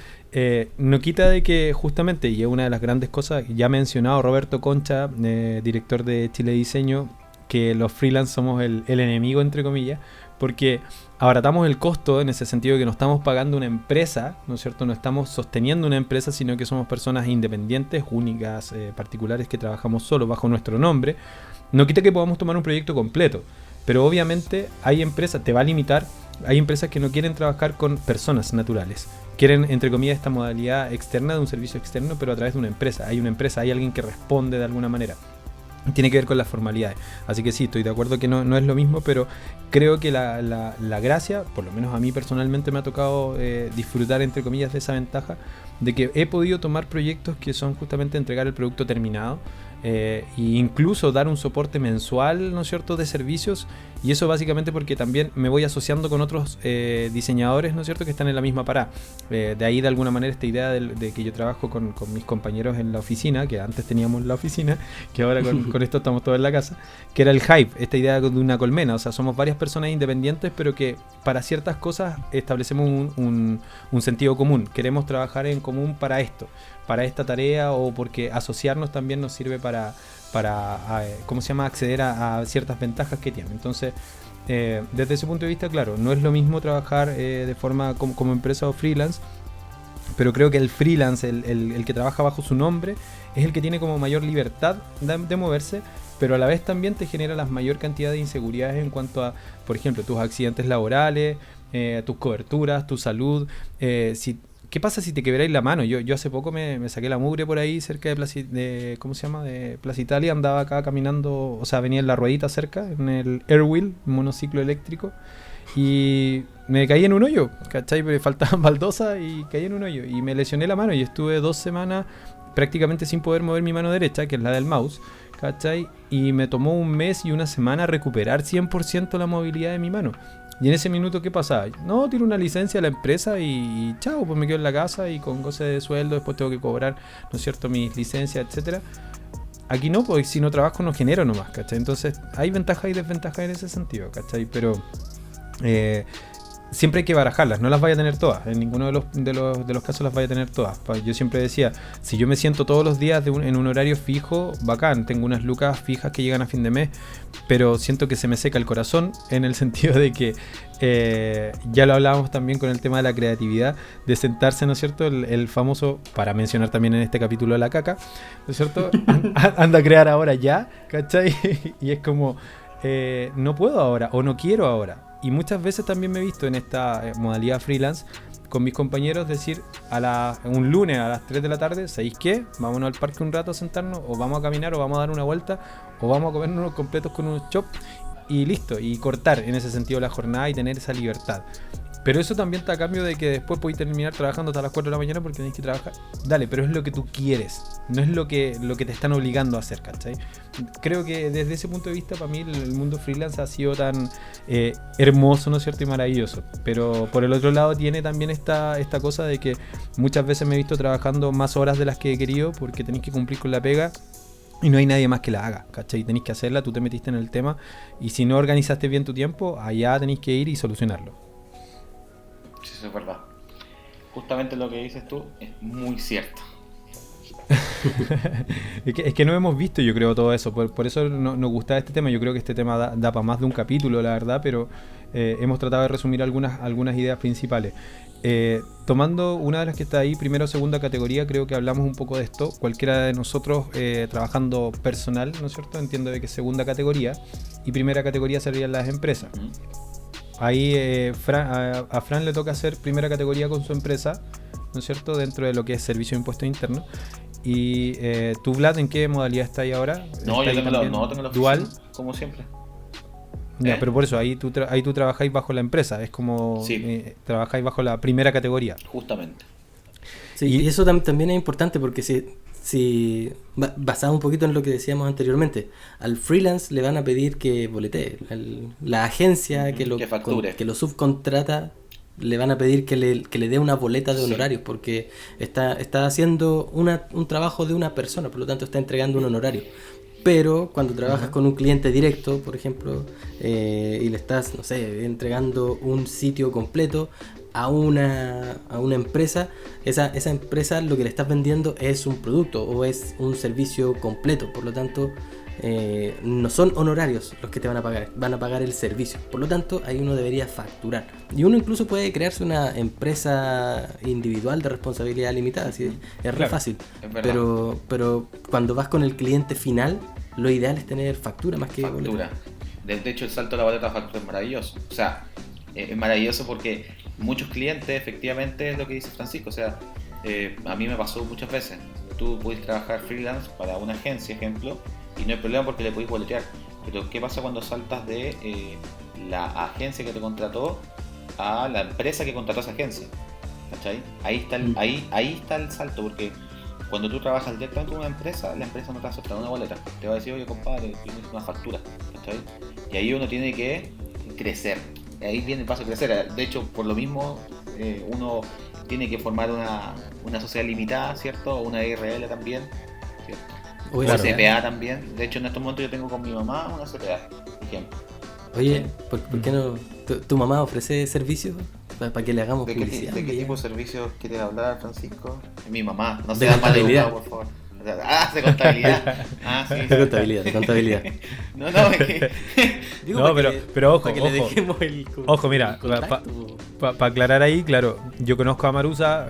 no quita de que justamente, y es una de las grandes cosas, ya ha mencionado Roberto Concha, director de Chile Diseño, que los freelance somos el enemigo, entre comillas, porque abaratamos el costo en ese sentido, que no estamos pagando una empresa, ¿no es cierto? No estamos sosteniendo una empresa, sino que somos personas independientes, únicas, particulares, que trabajamos solo bajo nuestro nombre. No quita que podamos tomar un proyecto completo, pero obviamente hay empresas, te va a limitar, hay empresas que no quieren trabajar con personas naturales. Quieren, entre comillas, esta modalidad externa de un servicio externo, pero a través de una empresa. Hay una empresa, hay alguien que responde de alguna manera. Tiene que ver con las formalidades. Así que sí, estoy de acuerdo que no es lo mismo, pero creo que la gracia, por lo menos a mí personalmente me ha tocado disfrutar, entre comillas, de esa ventaja, de que he podido tomar proyectos que son justamente entregar el producto terminado, e incluso dar un soporte mensual, ¿no es cierto?, de servicios, y eso básicamente porque también me voy asociando con otros diseñadores, ¿no es cierto?, que están en la misma parada. De ahí de alguna manera esta idea de que yo trabajo con mis compañeros en la oficina, que antes teníamos la oficina, que ahora con esto estamos todos en la casa, que era el Hive, esta idea de una colmena. O sea, somos varias personas independientes, pero que para ciertas cosas establecemos un sentido común. Queremos trabajar en común para esto, para esta tarea, o porque asociarnos también nos sirve para ¿cómo se llama?, acceder a ciertas ventajas que tiene. Entonces, desde ese punto de vista, claro, no es lo mismo trabajar de forma como empresa o freelance, pero creo que el freelance, el que trabaja bajo su nombre, es el que tiene como mayor libertad de moverse, pero a la vez también te genera la mayor cantidad de inseguridades en cuanto a, por ejemplo, tus accidentes laborales, tus coberturas, tu salud. ¿Qué pasa si te quebráis la mano? Yo hace poco me saqué la mugre por ahí cerca de ¿cómo se llama?, de Plaza Italia. Andaba acá caminando, o sea, venía en la ruedita cerca, en el Airwheel, monociclo eléctrico, y me caí en un hoyo, ¿cachai? Me faltaban baldosas y caí en un hoyo y me lesioné la mano, y estuve 2 semanas prácticamente sin poder mover mi mano derecha, que es la del mouse, ¿cachai? Y me tomó 1 mes y 1 semana recuperar 100% la movilidad de mi mano. Y en ese minuto, ¿qué pasaba? No, tiro una licencia a la empresa y chao, pues me quedo en la casa y con goce de sueldo, después tengo que cobrar, ¿no es cierto?, mis licencias, etcétera. Aquí no, porque si no trabajo no genero nomás, ¿cachai? Entonces hay ventajas y desventajas en ese sentido, ¿cachai? Pero siempre hay que barajarlas, no las vaya a tener todas, en ninguno de los casos las vaya a tener todas. Yo siempre decía, si yo me siento todos los días en un horario fijo, bacán, tengo unas lucas fijas que llegan a fin de mes, pero siento que se me seca el corazón, en el sentido de que ya lo hablábamos también con el tema de la creatividad, de sentarse, ¿no es cierto?, el famoso, para mencionar también en este capítulo, la caca, ¿no es cierto?, anda a crear ahora ya, ¿cachai? Y es como, no puedo ahora, o no quiero ahora. Y muchas veces también me he visto en esta modalidad freelance con mis compañeros decir un lunes a las 3 de la tarde, ¿sabéis qué? Vámonos al parque un rato a sentarnos, o vamos a caminar, o vamos a dar una vuelta, o vamos a comernos unos completos con unos chops, y listo, y cortar en ese sentido la jornada y tener esa libertad. Pero eso también está a cambio de que después podéis terminar trabajando hasta las 4 de la mañana porque tenéis que trabajar. Dale, pero es lo que tú quieres, no es lo que te están obligando a hacer, ¿cachai? Creo que desde ese punto de vista, para mí el mundo freelance ha sido tan hermoso, ¿no es cierto?, y maravilloso. Pero por el otro lado tiene también esta cosa de que muchas veces me he visto trabajando más horas de las que he querido porque tenéis que cumplir con la pega y no hay nadie más que la haga, ¿cachai? Tenéis que hacerla, tú te metiste en el tema, y si no organizaste bien tu tiempo, allá tenéis que ir y solucionarlo. Sí, eso es verdad. Justamente lo que dices tú es muy cierto. Es que no hemos visto, yo creo, todo eso. Por eso nos gusta este tema. Yo creo que este tema da para más de un capítulo, la verdad, pero hemos tratado de resumir algunas ideas principales. Tomando una de las que está ahí, primera o segunda categoría, creo que hablamos un poco de esto. Cualquiera de nosotros trabajando personal, ¿no es cierto? Entiendo de que segunda categoría, y primera categoría serían las empresas. ahí a Fran le toca hacer primera categoría con su empresa, ¿no es cierto? Dentro de lo que es servicio de impuesto interno. Y tú, Vlad, ¿en qué modalidad estás ahí ahora? No, yo tengo la dual, oficina, como siempre. Ya, pero por eso, ahí tú trabajáis bajo la empresa, es como Sí. trabajáis bajo la primera categoría. Justamente. Sí, y eso también es importante porque si basado un poquito en lo que decíamos anteriormente, al freelance le van a pedir que boletee. La agencia que facture. que lo subcontrata le van a pedir que le dé una boleta de honorarios porque está haciendo un trabajo de una persona, por lo tanto está entregando un honorario. Pero cuando trabajas con un cliente directo, por ejemplo, y le estás, no sé, entregando un sitio completo a una empresa, esa empresa lo que le estás vendiendo es un producto o es un servicio completo. Por lo tanto, no son honorarios los que te van a pagar el servicio. Por lo tanto, ahí uno debería facturar. Y uno incluso puede crearse una empresa individual de responsabilidad limitada, así es re fácil. Es verdad. Pero cuando vas con el cliente final, lo ideal es tener factura más que Factura. boleta. De hecho, el salto de la boleta a factura es maravilloso. O sea, es maravilloso porque muchos clientes, efectivamente, es lo que dice Francisco. O sea, a mí me pasó muchas veces. Tú puedes trabajar freelance para una agencia, ejemplo, y no hay problema porque le puedes boletear. Pero ¿qué pasa cuando saltas de la agencia que te contrató a la empresa que contrató a esa agencia? ¿Cachai? Ahí está el salto, porque cuando tú trabajas directamente con una empresa, la empresa no te va a soltar una boleta. Te va a decir, oye, compadre, tienes una factura. ¿Cachai? Y ahí uno tiene que crecer. Ahí viene el paso de crecer. De hecho, por lo mismo, uno tiene que formar una sociedad limitada, ¿cierto? O una IRL también, ¿cierto? O Claro. CPA también. De hecho, en estos momentos yo tengo con mi mamá una CPA, por ejemplo. Oye, ¿por qué no? ¿Tu mamá ofrece servicios para que le hagamos ¿De qué publicidad? tipo de servicios quieres hablar, Francisco? Mi mamá, no De sea mal contabilidad. educado, por favor. De contabilidad. Sí. De contabilidad. No, es que... Digo, No, para pero ojo, para que le dejemos el Ojo, mira, contacto. para aclarar ahí, claro, yo conozco a Marusa,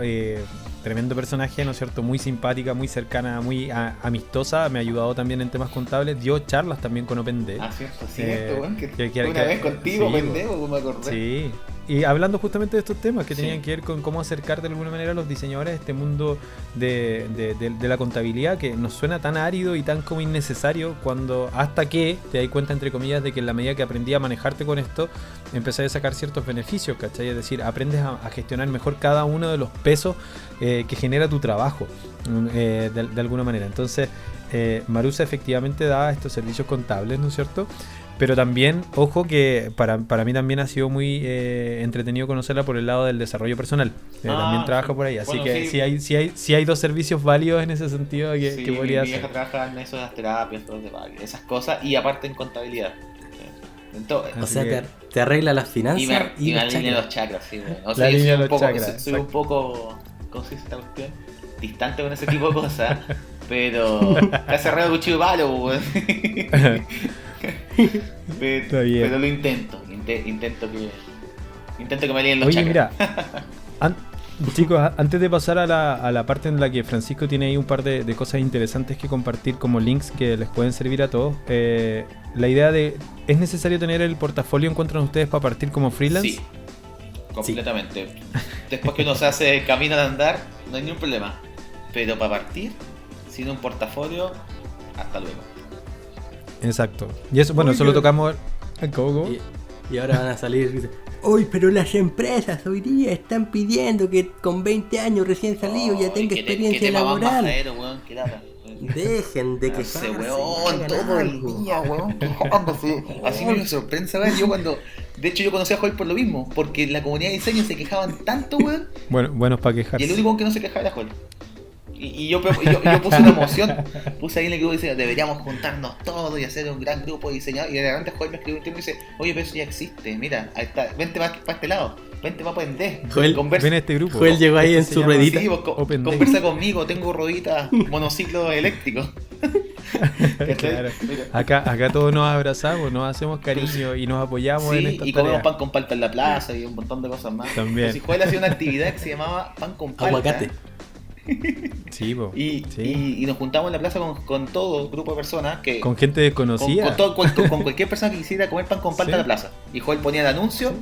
tremendo personaje, ¿no es cierto? Muy simpática, muy cercana, muy amistosa, me ha ayudado también en temas contables, dio charlas también con OpenD. Cierto, weón, que una que- vez contigo, sí, pendejo, me acordé. Sí, y hablando justamente de estos temas que Sí. tenían que ver con cómo acercar de alguna manera a los diseñadores a este mundo de la contabilidad que nos suena tan árido y tan como innecesario cuando hasta que te das cuenta, entre comillas, de que en la medida que aprendí a manejarte con esto, empecé a sacar ciertos beneficios, ¿cachai? Es decir, aprendes a gestionar mejor cada uno de los pesos que genera tu trabajo, de alguna manera. Entonces, Marusa efectivamente da estos servicios contables, ¿no es cierto? Pero también, ojo que para mí también ha sido muy entretenido conocerla por el lado del desarrollo personal. También trabaja sí. por ahí. Así Bueno, que sí. sí hay dos servicios válidos en ese sentido que Sí, podría mi vieja hacer. trabaja en eso de las terapias, todo de esas cosas, y aparte en contabilidad. Entonces, O sea, Así que- te arregla las finanzas y me los alinea chakras. los chakras, sí, bueno. O La sea, yo línea soy de un los poco, chakras, soy un exacto. poco, ¿cómo se dice esta cuestión? Distante con ese tipo de cosas, pero casi arreglo cuchillo de palo, weón. Está bien. Pero lo intento que me alineen los Oye, chakras. mira, chicos, antes de pasar a la parte en la que Francisco tiene ahí un par de cosas interesantes que compartir como links que les pueden servir a todos, la idea de, ¿es necesario tener el portafolio, encuentran ustedes, para partir como freelance? Sí, completamente. Después que uno se hace el camino de andar, no hay ningún problema. Pero para partir, sin un portafolio, hasta luego. Exacto. Y eso, bueno, eso lo tocamos. ¿Cómo? Y ahora van a salir. Uy, pero las empresas hoy día están pidiendo que con 20 años recién salido ya tenga experiencia laboral. Qué lata. Dejen de Ese quejarse. weón, hagan todo el algo. día, weón, quejándose. Así me sorprende, ¿sabes? De hecho, yo conocí a Joel por lo mismo, porque en la comunidad de diseño se quejaban tanto, weón, Bueno, buenos para y el quejarse. único que no se quejaba era Joel. Y yo puse una moción, puse ahí en el grupo de diseño, deberíamos juntarnos todos y hacer un gran grupo de diseñadores. Y de repente Joel me escribió un tiempo y dice, oye, pero eso ya existe, mira, ahí está, vente para este lado, vente para aprender. Joel, Conversa. Ven a este grupo. Joel llegó ahí en Se su llama ruedita. Sí, Open Day. conversa conmigo, tengo rueditas, monociclo eléctrico. Claro. Acá todos nos abrazamos, nos hacemos cariño y nos apoyamos en Sí, esta y comemos tarea. pan con palta en la plaza y un montón de cosas más. También. Pues si Joel hacía una actividad que se llamaba pan con palta. Aguacate. Sí, po. Y nos juntamos en la plaza con todo grupo de personas que... Con gente desconocida. Con cualquier persona que quisiera comer pan con palta en la plaza. Y Joel ponía el anuncio,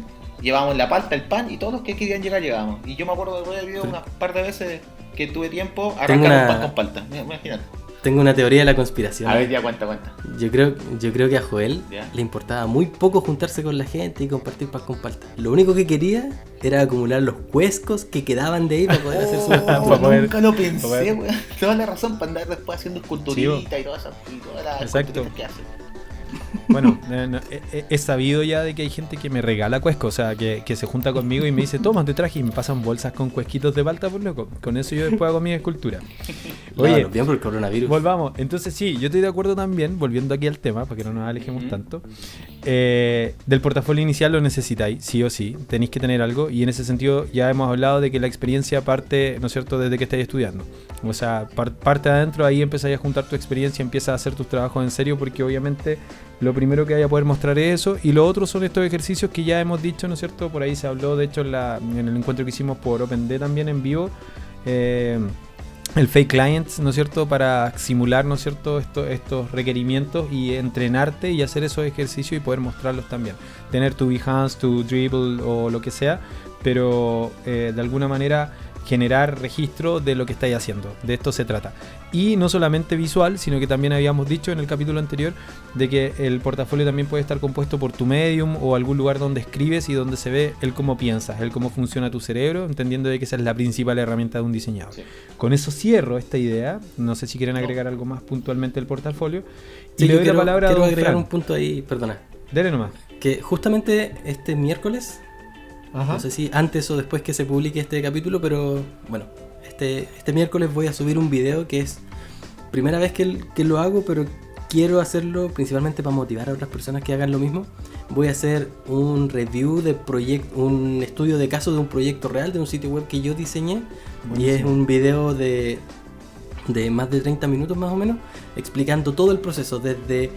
llevábamos la palta, el pan y todos los que querían llegar llegábamos. Y yo me acuerdo de haber vivido unas par de veces que tuve tiempo a arrancar un pan con palta. Imagínate. Tengo una teoría de la conspiración. A ver, ya cuenta. Yo creo que a Joel le importaba muy poco juntarse con la gente y compartir pan con palta. Lo único que quería era acumular los cuescos que quedaban de ahí para poder hacer su Nunca lo pensé, weón. Toda la razón para andar después haciendo esculturita y todas las esculturitas que hace. Bueno, he sabido ya de que hay gente que me regala cuescos, o sea, que se junta conmigo y me dice, toma, te traje, y me pasan bolsas con cuesquitos de palta, por loco. Con eso yo después hago mi escultura. Oye, claro, bien por el coronavirus. Volvamos. Entonces sí, yo estoy de acuerdo también, volviendo aquí al tema, para que no nos alejemos tanto, del portafolio inicial lo necesitáis, sí o sí, tenéis que tener algo, y en ese sentido ya hemos hablado de que la experiencia parte, ¿no es cierto?, desde que estáis estudiando. O sea, parte adentro, ahí empezáis a juntar tu experiencia, empiezas a hacer tus trabajos en serio, porque obviamente lo primero que vaya a poder mostrar es eso, y lo otro son estos ejercicios que ya hemos dicho, ¿no es cierto? Por ahí se habló, de hecho, en el encuentro que hicimos por OpenD también en vivo, el Fake Clients, ¿no es cierto? Para simular, ¿no es cierto?, estos requerimientos y entrenarte y hacer esos ejercicios y poder mostrarlos también. Tener tu Behance, tu Dribble o lo que sea, pero de alguna manera generar registro de lo que estáis haciendo. De esto se trata. Y no solamente visual, sino que también habíamos dicho en el capítulo anterior de que el portafolio también puede estar compuesto por tu Medium o algún lugar donde escribes y donde se ve el cómo piensas, el cómo funciona tu cerebro, entendiendo de que esa es la principal herramienta de un diseñador. Sí. Con eso cierro esta idea. No sé si quieren agregar algo más puntualmente del portafolio. Sí, y le doy la palabra a Quiero agregar un punto ahí, perdona. Dele nomás. Que justamente este miércoles, no sé si antes o después que se publique este capítulo, pero bueno, este miércoles voy a subir un video que es primera vez que lo hago, pero quiero hacerlo principalmente para motivar a otras personas que hagan lo mismo. Voy a hacer un review de un estudio de caso de un proyecto real, de un sitio web que yo diseñé. Buenísimo. Y es un video de más de 30 minutos más o menos, explicando todo el proceso, desde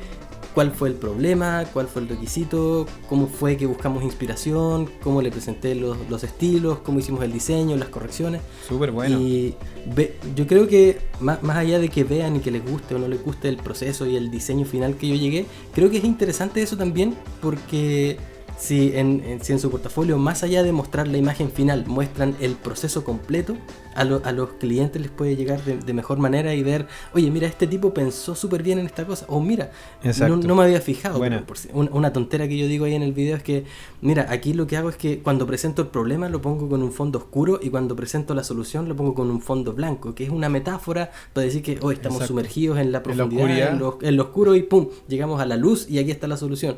cuál fue el problema, cuál fue el requisito, cómo fue que buscamos inspiración, cómo le presenté los estilos, cómo hicimos el diseño, las correcciones. Súper bueno. Y yo creo que más allá de que vean y que les guste o no les guste el proceso y el diseño final que yo llegué, creo que es interesante eso también, porque si en su portafolio, más allá de mostrar la imagen final, muestran el proceso completo, a los clientes les puede llegar de mejor manera y ver, oye, mira, este tipo pensó súper bien en esta cosa, o mira, no me había fijado. Bueno. Una tontera que yo digo ahí en el video es que, mira, aquí lo que hago es que cuando presento el problema lo pongo con un fondo oscuro y cuando presento la solución lo pongo con un fondo blanco, que es una metáfora para decir que hoy estamos sumergidos en la profundidad, en lo oscuro, y pum, llegamos a la luz y aquí está la solución.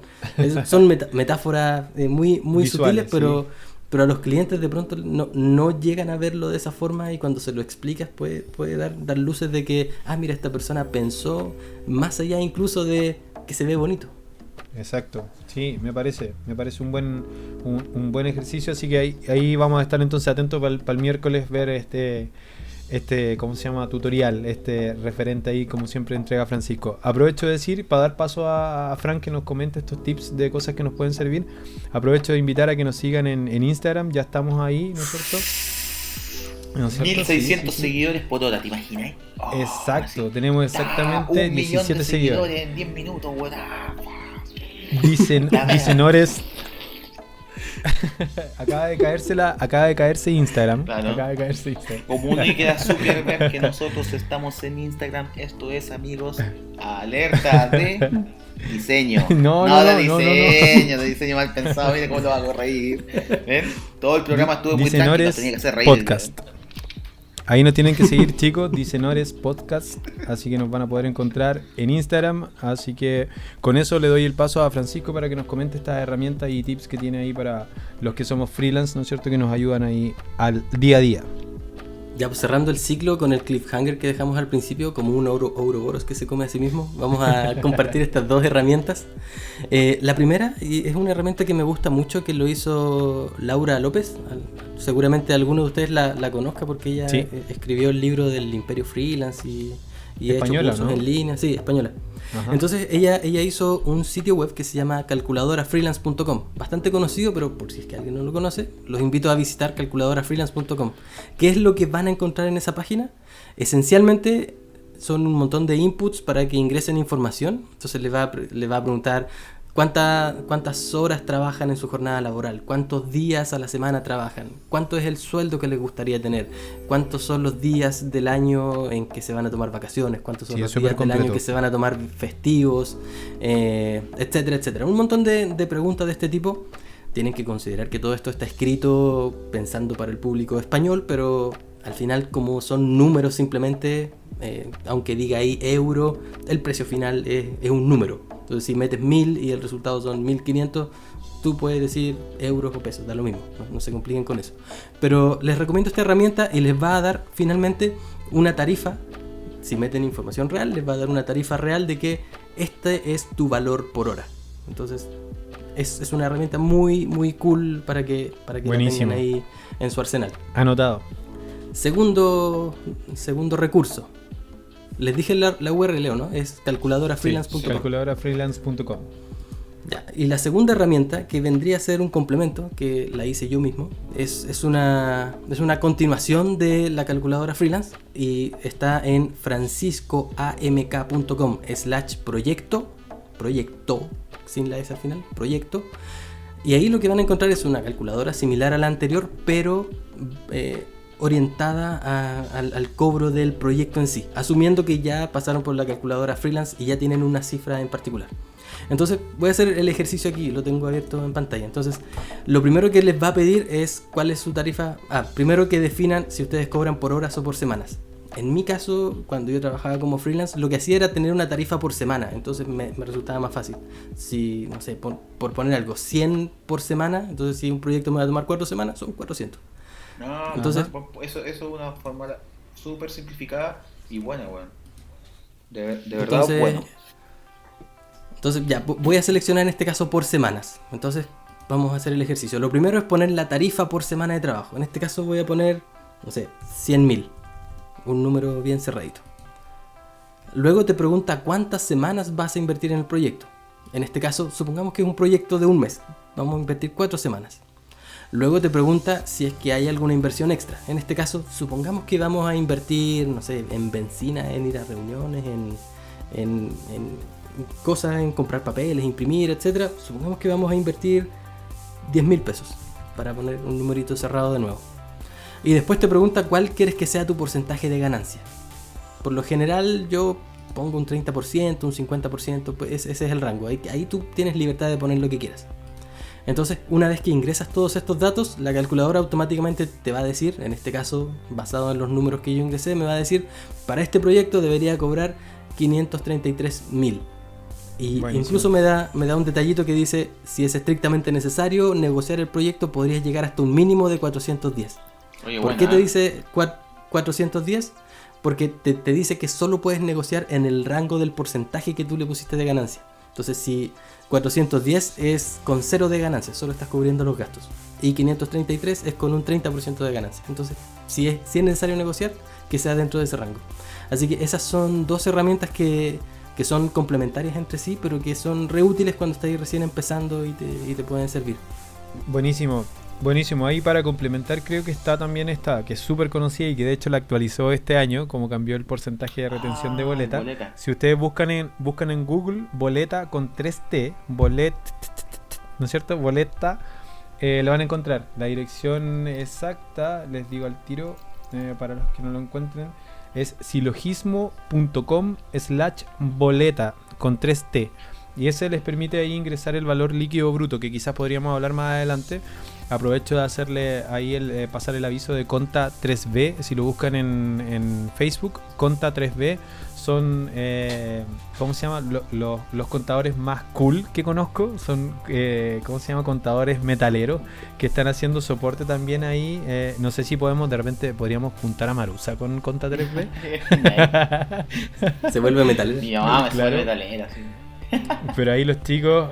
Son metáforas muy visuales, sutiles, pero a los clientes de pronto no llegan a verlo de esa forma, y cuando se lo explicas puede dar luces de que, mira, esta persona pensó más allá incluso de que se ve bonito. Exacto, sí, me parece un buen ejercicio, así que ahí vamos a estar entonces atentos para el miércoles, ver ¿cómo se llama? Tutorial, referente ahí, como siempre entrega Francisco. Aprovecho de decir, para dar paso a Frank que nos comente estos tips de cosas que nos pueden servir, aprovecho de invitar a que nos sigan en Instagram, ya estamos ahí, ¿no es cierto? 1600 seguidores por hora, ¿te imaginas? Exacto, tenemos exactamente 17 seguidores en 10 minutos, weón. Dicen Ores. acaba de caerse Instagram. Claro. Comunique a Zuckerberg que nosotros estamos en Instagram. Esto es, amigos, alerta de diseño. De diseño mal pensado. Mira cómo lo hago reír. ¿Ven? Todo el programa estuvo muy tranquilo, tenía que hacer reír. Podcast. Ahí nos tienen que seguir, chicos, Disenores Podcast, así que nos van a poder encontrar en Instagram, así que con eso le doy el paso a Francisco para que nos comente estas herramientas y tips que tiene ahí para los que somos freelance, ¿no es cierto?, que nos ayudan ahí al día a día. Ya, pues cerrando el ciclo con el cliffhanger que dejamos al principio, como un ouroboros que se come a sí mismo, vamos a compartir estas dos herramientas. La primera es una herramienta que me gusta mucho, que lo hizo Laura López. Seguramente alguno de ustedes la conozca porque ella escribió el libro del Imperio Freelance y y he hecho Española, cursos ¿no? en línea, sí, española. Ajá. Entonces ella hizo un sitio web que se llama calculadorafreelance.com, bastante conocido, pero por si es que alguien no lo conoce, los invito a visitar calculadorafreelance.com. ¿Qué es lo que van a encontrar en esa página? Esencialmente son un montón de inputs para que ingresen información. Entonces le va a preguntar cuántas horas trabajan en su jornada laboral, cuántos días a la semana trabajan, cuánto es el sueldo que les gustaría tener, cuántos son los días del año en que se van a tomar vacaciones, cuántos son Sí, los es súper días del año completo. que se van a tomar festivos, etcétera, etcétera. Un montón de preguntas de este tipo. Tienen que considerar que todo esto está escrito pensando para el público español, pero al final, como son números simplemente, aunque diga ahí euro, el precio final es un número. Entonces, si metes 1000 y el resultado son 1500, tú puedes decir euros o pesos, da lo mismo, no se compliquen con eso. Pero les recomiendo esta herramienta y les va a dar finalmente una tarifa. Si meten información real, les va a dar una tarifa real de que este es tu valor por hora. Entonces, es una herramienta muy, muy cool para que la Buenísimo. tengan ahí en su arsenal. Anotado. Segundo recurso. Les dije la URL, ¿no? Es calculadorafreelance.com. Calculadorafreelance.com. Ya, y la segunda herramienta, que vendría a ser un complemento, que la hice yo mismo, es una continuación de la calculadora freelance y está en franciscoamk.com/proyecto, sin la S al final, proyecto. Y ahí lo que van a encontrar es una calculadora similar a la anterior, pero orientada al cobro del proyecto en sí, asumiendo que ya pasaron por la calculadora freelance y ya tienen una cifra en particular. Entonces voy a hacer el ejercicio aquí, lo tengo abierto en pantalla. Entonces lo primero que les va a pedir es cuál es su tarifa. Primero que definan si ustedes cobran por horas o por semanas. En mi caso, cuando yo trabajaba como freelance, lo que hacía era tener una tarifa por semana, entonces me resultaba más fácil. Si, no sé, por poner algo, 100 por semana, entonces si un proyecto me va a tomar 4 semanas, son 400. No, Entonces- eso es una fórmula súper simplificada y buena, weón. De verdad, Entonces, bueno. Entonces ya, voy a seleccionar en este caso por semanas. Entonces vamos a hacer el ejercicio. Lo primero es poner la tarifa por semana de trabajo. En este caso voy a poner, no sé, 100.000. Un número bien cerradito. Luego te pregunta cuántas semanas vas a invertir en el proyecto. En este caso, supongamos que es un proyecto de un mes. Vamos a invertir 4 semanas. Luego te pregunta si es que hay alguna inversión extra. En este caso, supongamos que vamos a invertir, no sé, en benzina, en ir a reuniones, en cosas, en comprar papeles, imprimir, etcétera. Supongamos que vamos a invertir 10.000 pesos, para poner un numerito cerrado de nuevo. Y después te pregunta cuál quieres que sea tu porcentaje de ganancia. Por lo general yo pongo un 30%, un 50%, pues ese es el rango. Ahí tú tienes libertad de poner lo que quieras. Entonces, una vez que ingresas todos estos datos, la calculadora automáticamente te va a decir, en este caso, basado en los números que yo ingresé, me va a decir, para este proyecto debería cobrar 533.000. Y Buenísimo. incluso me da un detallito que dice, si es estrictamente necesario negociar el proyecto, podrías llegar hasta un mínimo de 410. Oye, ¿Por buena, qué te ¿eh? dice 410? Porque te dice que solo puedes negociar en el rango del porcentaje que tú le pusiste de ganancia. Entonces, si 410 es con 0 de ganancia, solo estás cubriendo los gastos. Y 533 es con un 30% de ganancia. Entonces, si es necesario negociar, que sea dentro de ese rango. Así que esas son dos herramientas que son complementarias entre sí, pero que son reútiles cuando estás recién empezando y te pueden servir. Buenísimo, buenísimo. Ahí para complementar creo que está también esta, que es súper conocida y que de hecho la actualizó este año, como cambió el porcentaje de retención de boleta. Boleta. Si ustedes buscan en Google boleta con 3T, bolet, ¿no es cierto? Boleta, lo van a encontrar. La dirección exacta, les digo al tiro, para los que no lo encuentren, es silogismo.com/boleta con 3T. Y ese les permite ahí ingresar el valor líquido bruto, que quizás podríamos hablar más adelante. Aprovecho de hacerle ahí pasar el aviso de Conta 3B. Si lo buscan en Facebook, Conta 3B son, ¿cómo se llama? Los contadores más cool que conozco. Son, ¿cómo se llama? Contadores metaleros que están haciendo soporte también ahí. No sé si de repente podríamos juntar a Marusa con Conta 3B. Se vuelve metal. Mi mamá me Claro. suele metalera, sí. Pero ahí los chicos,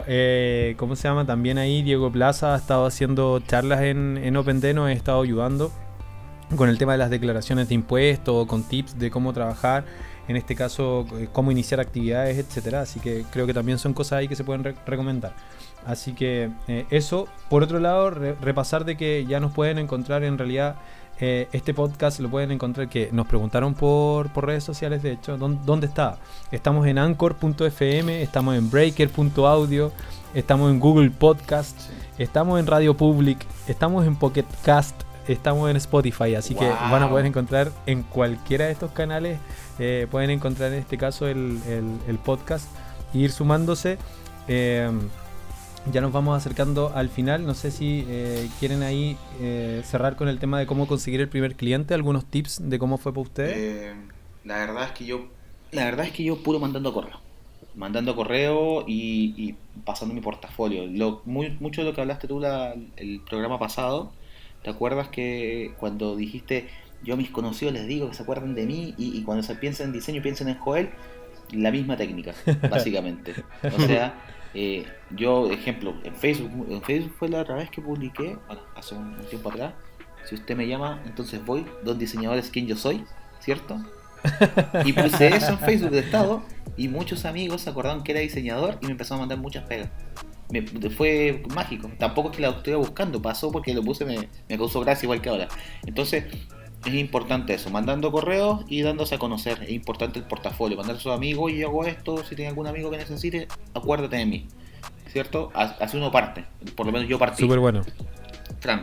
¿cómo se llama? También ahí Diego Plaza ha estado haciendo charlas en OpenD, nos ha estado ayudando con el tema de las declaraciones de impuestos, con tips de cómo trabajar, en este caso cómo iniciar actividades, etcétera. Así que creo que también son cosas ahí que se pueden recomendar. Así que eso. Por otro lado, repasar de que ya nos pueden encontrar en realidad. Este podcast lo pueden encontrar, que nos preguntaron por redes sociales, de hecho, ¿dónde está? Estamos en Anchor.fm, estamos en Breaker.audio, estamos en Google Podcast, estamos en Radio Public, estamos en Pocket Cast, estamos en Spotify, así que van a poder encontrar en cualquiera de estos canales, pueden encontrar en este caso el podcast e ir sumándose. Ya nos vamos acercando al final. No sé si quieren ahí cerrar con el tema de cómo conseguir el primer cliente, algunos tips de cómo fue para ustedes. La verdad es que yo puro mandando correo y pasando mi portafolio. Mucho de lo que hablaste tú el programa pasado, ¿te acuerdas que cuando dijiste yo a mis conocidos les digo que se acuerden de mí y cuando se piensen en diseño piensen en Joel? La misma técnica, básicamente. O sea, yo, ejemplo, en Facebook fue la otra vez que publiqué, bueno, hace un tiempo atrás, si usted me llama, entonces voy, Don Diseñador es quien yo soy, ¿cierto? Y puse eso en Facebook de estado y muchos amigos se acordaron que era diseñador y me empezaron a mandar muchas pegas. Fue mágico, tampoco es que la estuviera buscando, pasó porque lo puse, me causó gracia igual que ahora. Entonces, es importante eso, mandando correos y dándose a conocer. Es importante el portafolio, mandar a sus amigos y yo hago esto, si tiene algún amigo que necesite, acuérdate de mí, ¿cierto? Así uno parte, por lo menos yo partí. Súper bueno. Fran.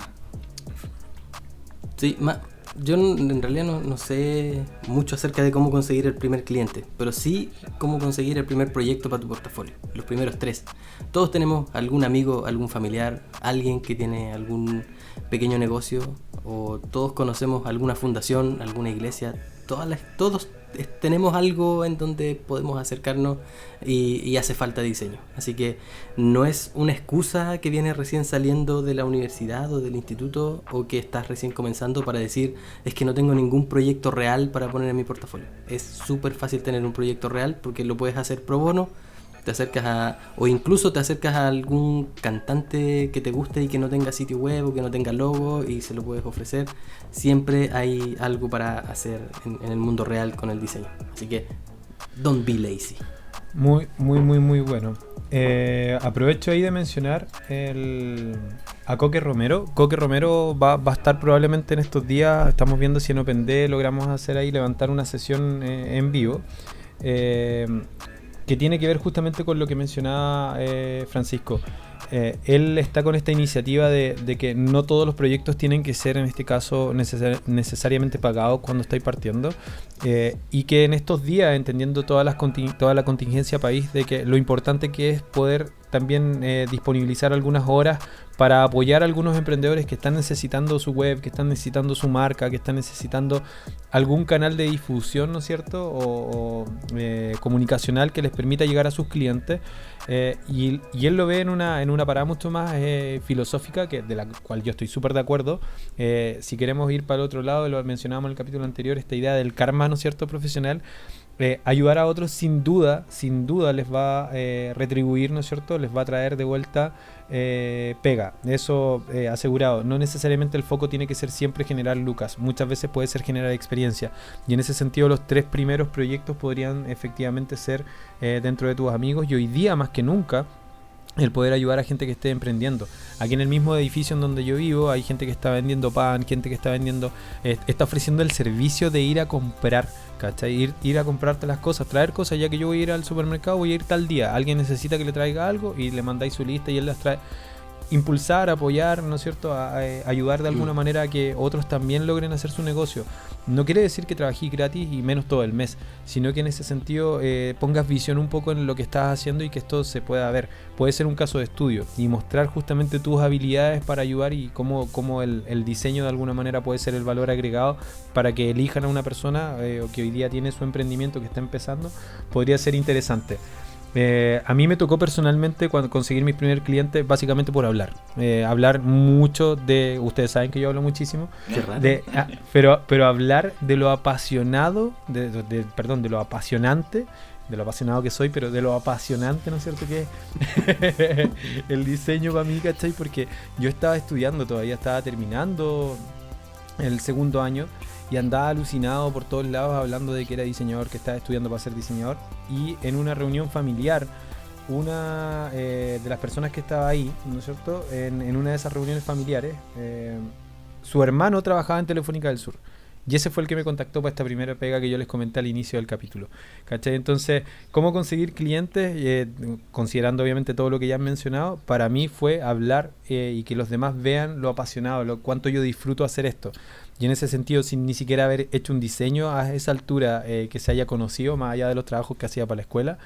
Sí, yo en realidad no sé mucho acerca de cómo conseguir el primer cliente, pero sí cómo conseguir el primer proyecto para tu portafolio, los primeros 3. Todos tenemos algún amigo, algún familiar, alguien que tiene algún pequeño negocio, o todos conocemos alguna fundación, alguna iglesia. Todos tenemos algo en donde podemos acercarnos y hace falta diseño. Así que no es una excusa que viene recién saliendo de la universidad o del instituto, o que estás recién comenzando para decir es que no tengo ningún proyecto real para poner en mi portafolio. Es súper fácil tener un proyecto real porque lo puedes hacer pro bono. Te acercas o incluso te acercas a algún cantante que te guste y que no tenga sitio web o que no tenga logo y se lo puedes ofrecer. Siempre hay algo para hacer en el mundo real con el diseño. Así que don't be lazy. Muy bueno. Aprovecho ahí de mencionar a Coque Romero. Coque Romero va a estar probablemente en estos días. Estamos viendo si en OpenD logramos hacer ahí, levantar una sesión en vivo. Que tiene que ver justamente con lo que mencionaba Francisco. Él está con esta iniciativa de que no todos los proyectos tienen que ser, en este caso, necesariamente pagados cuando estáis partiendo, y que en estos días, entendiendo toda la contingencia país, de que lo importante que es poder también disponibilizar algunas horas para apoyar a algunos emprendedores que están necesitando su web, que están necesitando su marca, que están necesitando algún canal de difusión, ¿no es cierto? O comunicacional que les permita llegar a sus clientes. Y él lo ve en una parada mucho más filosófica, de la cual yo estoy súper de acuerdo. Si queremos ir para el otro lado, lo mencionábamos en el capítulo anterior, esta idea del karma, ¿no es cierto?, profesional. Ayudar a otros sin duda les va a retribuir, ¿no es cierto? Les va a traer de vuelta pega, eso asegurado. No necesariamente el foco tiene que ser siempre generar lucas, muchas veces puede ser generar experiencia, y en ese sentido los 3 primeros proyectos podrían efectivamente ser dentro de tus amigos, y hoy día más que nunca el poder ayudar a gente que esté emprendiendo. Aquí en el mismo edificio en donde yo vivo hay gente que está vendiendo pan, gente que está vendiendo, está ofreciendo el servicio de ir a comprar, ¿cachai? Ir a comprarte las cosas, traer cosas, ya que yo voy a ir al supermercado, voy a ir tal día, alguien necesita que le traiga algo y le mandáis su lista y él las trae. Impulsar, apoyar, ¿no es cierto?, a ayudar de alguna manera a que otros también logren hacer su negocio. No quiere decir que trabajéis gratis y menos todo el mes, sino que en ese sentido pongas visión un poco en lo que estás haciendo y que esto se pueda ver. Puede ser un caso de estudio y mostrar justamente tus habilidades para ayudar, y cómo el diseño de alguna manera puede ser el valor agregado para que elijan a una persona o que hoy día tiene su emprendimiento, que está empezando. Podría ser interesante. A mí me tocó personalmente cuando conseguir mis primer clientes básicamente por hablar. Hablar mucho de... Ustedes saben que yo hablo muchísimo. Pero hablar de lo apasionado, de lo apasionante, de lo apasionado que soy, pero de lo apasionante, ¿no es cierto?, que es el diseño para mí, ¿cachai? Porque yo estaba estudiando todavía, estaba terminando el segundo año, y andaba alucinado por todos lados hablando de que era diseñador, que estaba estudiando para ser diseñador. Y en una reunión familiar, una de las personas que estaba ahí, ¿no es cierto?, en una de esas reuniones familiares, su hermano trabajaba en Telefónica del Sur. Y ese fue el que me contactó para esta primera pega que yo les comenté al inicio del capítulo. ¿Cachai? Entonces, ¿cómo conseguir clientes? Considerando obviamente todo lo que ya han mencionado, para mí fue hablar y que los demás vean lo apasionado, cuánto yo disfruto hacer esto. Y en ese sentido, sin ni siquiera haber hecho un diseño a esa altura que se haya conocido, más allá de los trabajos que hacía para la escuela,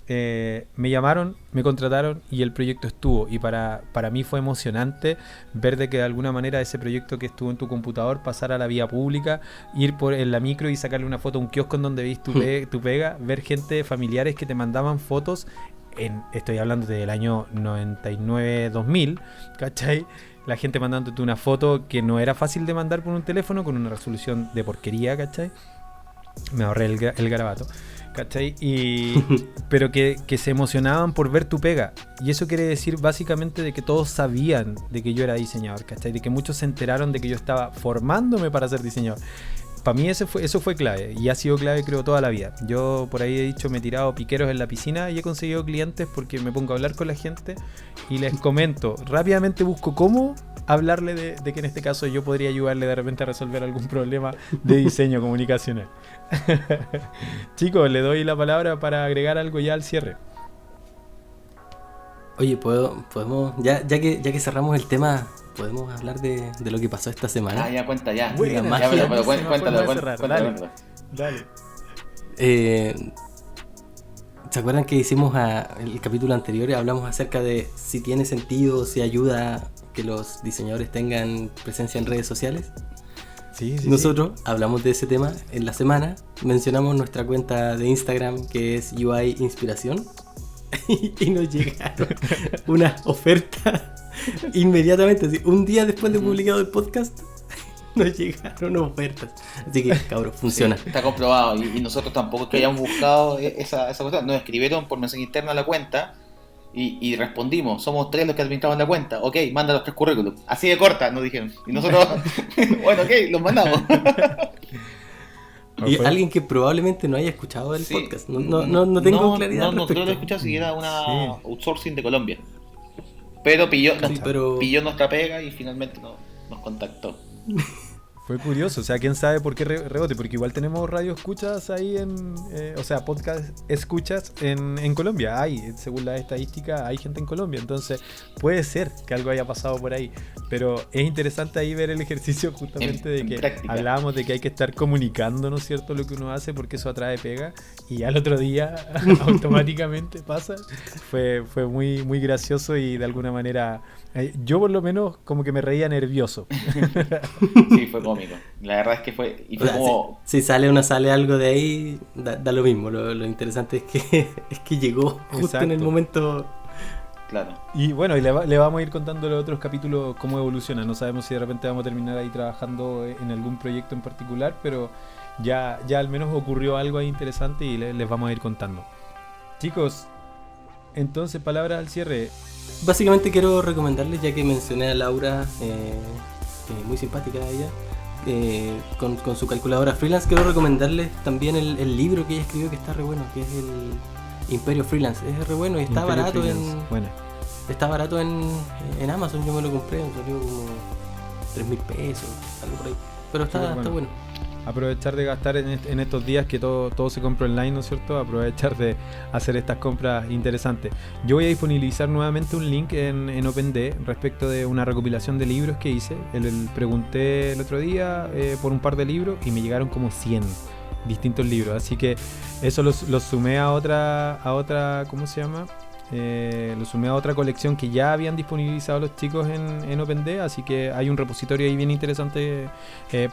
me llamaron, me contrataron y el proyecto estuvo. Y para mí fue emocionante ver de que de alguna manera ese proyecto que estuvo en tu computador pasara a la vía pública, ir en la micro y sacarle una foto a un kiosco en donde veis tu pega, ver gente, familiares que te mandaban fotos, estoy hablando del año 99-2000, ¿cachai? La gente mandándote una foto que no era fácil de mandar por un teléfono con una resolución de porquería, ¿cachai? Me ahorré el garabato, ¿cachai? Pero que se emocionaban por ver tu pega. Y eso quiere decir básicamente de que todos sabían de que yo era diseñador, ¿cachai? De que muchos se enteraron de que yo estaba formándome para ser diseñador. Para mí eso fue clave, y ha sido clave creo toda la vida. Yo por ahí he dicho, me he tirado piqueros en la piscina y he conseguido clientes porque me pongo a hablar con la gente y les comento, rápidamente busco cómo hablarle de que en este caso yo podría ayudarle de repente a resolver algún problema de diseño comunicacional. Chicos, le doy la palabra para agregar algo ya al cierre. Oye, podemos, ya que cerramos el tema, podemos hablar de lo que pasó esta semana. Ya cuenta, ya. Buena, Ya, pero buenísima cuéntalo. forma de cerrar. Dale. ¿Se acuerdan que hicimos el capítulo anterior y hablamos acerca de si tiene sentido, si ayuda que los diseñadores tengan presencia en redes sociales? Sí, Nosotros hablamos de ese tema en la semana, mencionamos nuestra cuenta de Instagram que es UI Inspiración y nos llegaron unas ofertas inmediatamente, así, un día después de publicado el podcast nos llegaron ofertas, así que cabrón, funciona. Sí, está comprobado, y nosotros tampoco que hayamos buscado esa cuestión, nos escribieron por mensaje interno a la cuenta y respondimos, somos 3 los que administramos la cuenta, ok, manda los 3 currículums, así de corta nos dijeron, y nosotros bueno, ok, los mandamos. Y alguien que probablemente no haya escuchado el podcast, no tengo claridad al no creo respecto. que lo escuchado si era una outsourcing de Colombia, pero pilló nuestra pega y finalmente nos contactó. Fue curioso, o sea, quién sabe por qué rebote, porque igual tenemos radio escuchas ahí o sea, podcast escuchas en Colombia. Según la estadística, hay gente en Colombia, entonces puede ser que algo haya pasado por ahí. Pero es interesante ahí ver el ejercicio justamente de que práctica. Hablábamos de que hay que estar comunicando, ¿no es cierto?, lo que uno hace, porque eso atrae pega, y al otro día automáticamente pasa. Fue muy, muy gracioso y de alguna manera yo por lo menos como que me reía nervioso. Sí, fue cómico. La verdad es que fue... Y fue como... Si sale o no sale algo de ahí, da lo mismo. Lo interesante es que llegó justo Exacto. En el momento... Claro. Y bueno, y le vamos a ir contando los otros capítulos cómo evoluciona. No sabemos si de repente vamos a terminar ahí trabajando en algún proyecto en particular, pero ya al menos ocurrió algo ahí interesante y les vamos a ir contando. Chicos, entonces palabras al cierre. Básicamente quiero recomendarles, ya que mencioné a Laura, muy simpática ella, con su calculadora freelance, quiero recomendarles también el libro que ella escribió, que está re bueno, que es el Imperio Freelance. Es re bueno y está Imperio barato bueno. Está barato en Amazon. Yo me lo compré, me salió como 3.000 pesos, algo por ahí, pero está bueno. Aprovechar de gastar en estos días que todo se compra online, ¿no es cierto? Aprovechar de hacer estas compras interesantes. Yo voy a disponibilizar nuevamente un link en OpenD respecto de una recopilación de libros que hice. Pregunté el otro día por un par de libros y me llegaron como 100 distintos libros. Así que eso los sumé a otra, ¿cómo se llama? Lo sumé a otra colección que ya habían disponibilizado los chicos en OpenD, así que hay un repositorio ahí bien interesante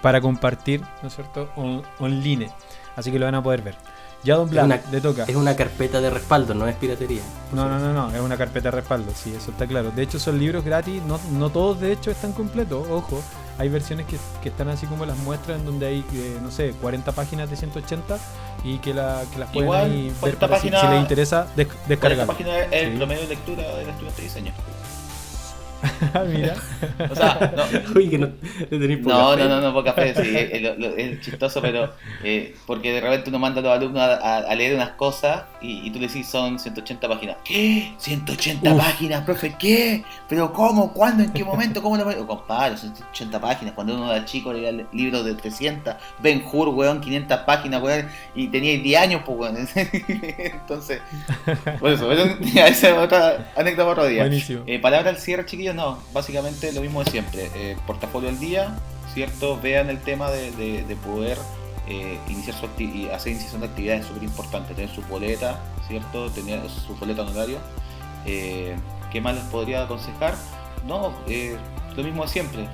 para compartir, ¿no es cierto? Online, así que lo van a poder ver. Ya Don Black, le toca. Es una carpeta de respaldo, no es piratería. No, es una carpeta de respaldo, sí, eso está claro. De hecho son libros gratis, no todos de hecho están completos, ojo. Hay versiones que están así como las muestras, en donde hay, no sé, 40 páginas de 180 y que las pueden igual, ahí ver para si les interesa descargar. 40 páginas es el promedio de lectura del estudiante de diseño. Mira. O sea, no, Uy, que no tenéis poca no, fe. no, poca fe, sí, es chistoso, pero porque de repente uno manda a los alumnos a leer unas cosas y tú le decís son 180 páginas. ¿Qué? ¿180 páginas, profe? ¿Qué? ¿Pero cómo? ¿Cuándo? ¿En qué momento? ¿Cómo lo oh, compadre, 180 páginas? Cuando uno era chico leía libros de 300, Ben-Hur, weón, 500 páginas, weón, y tenía 10 años, pues, weón. Entonces, por eso, esa es otra anécdota para otro día. Buenísimo. Palabra al cierre, chiquillos, no, básicamente lo mismo de siempre. Portafolio al día, ¿cierto? Vean el tema de poder iniciar hacer iniciación de actividades, es súper importante. Tener su boleta, ¿cierto? Tener su boleta honorario. ¿Qué más les podría aconsejar? No, lo mismo de siempre.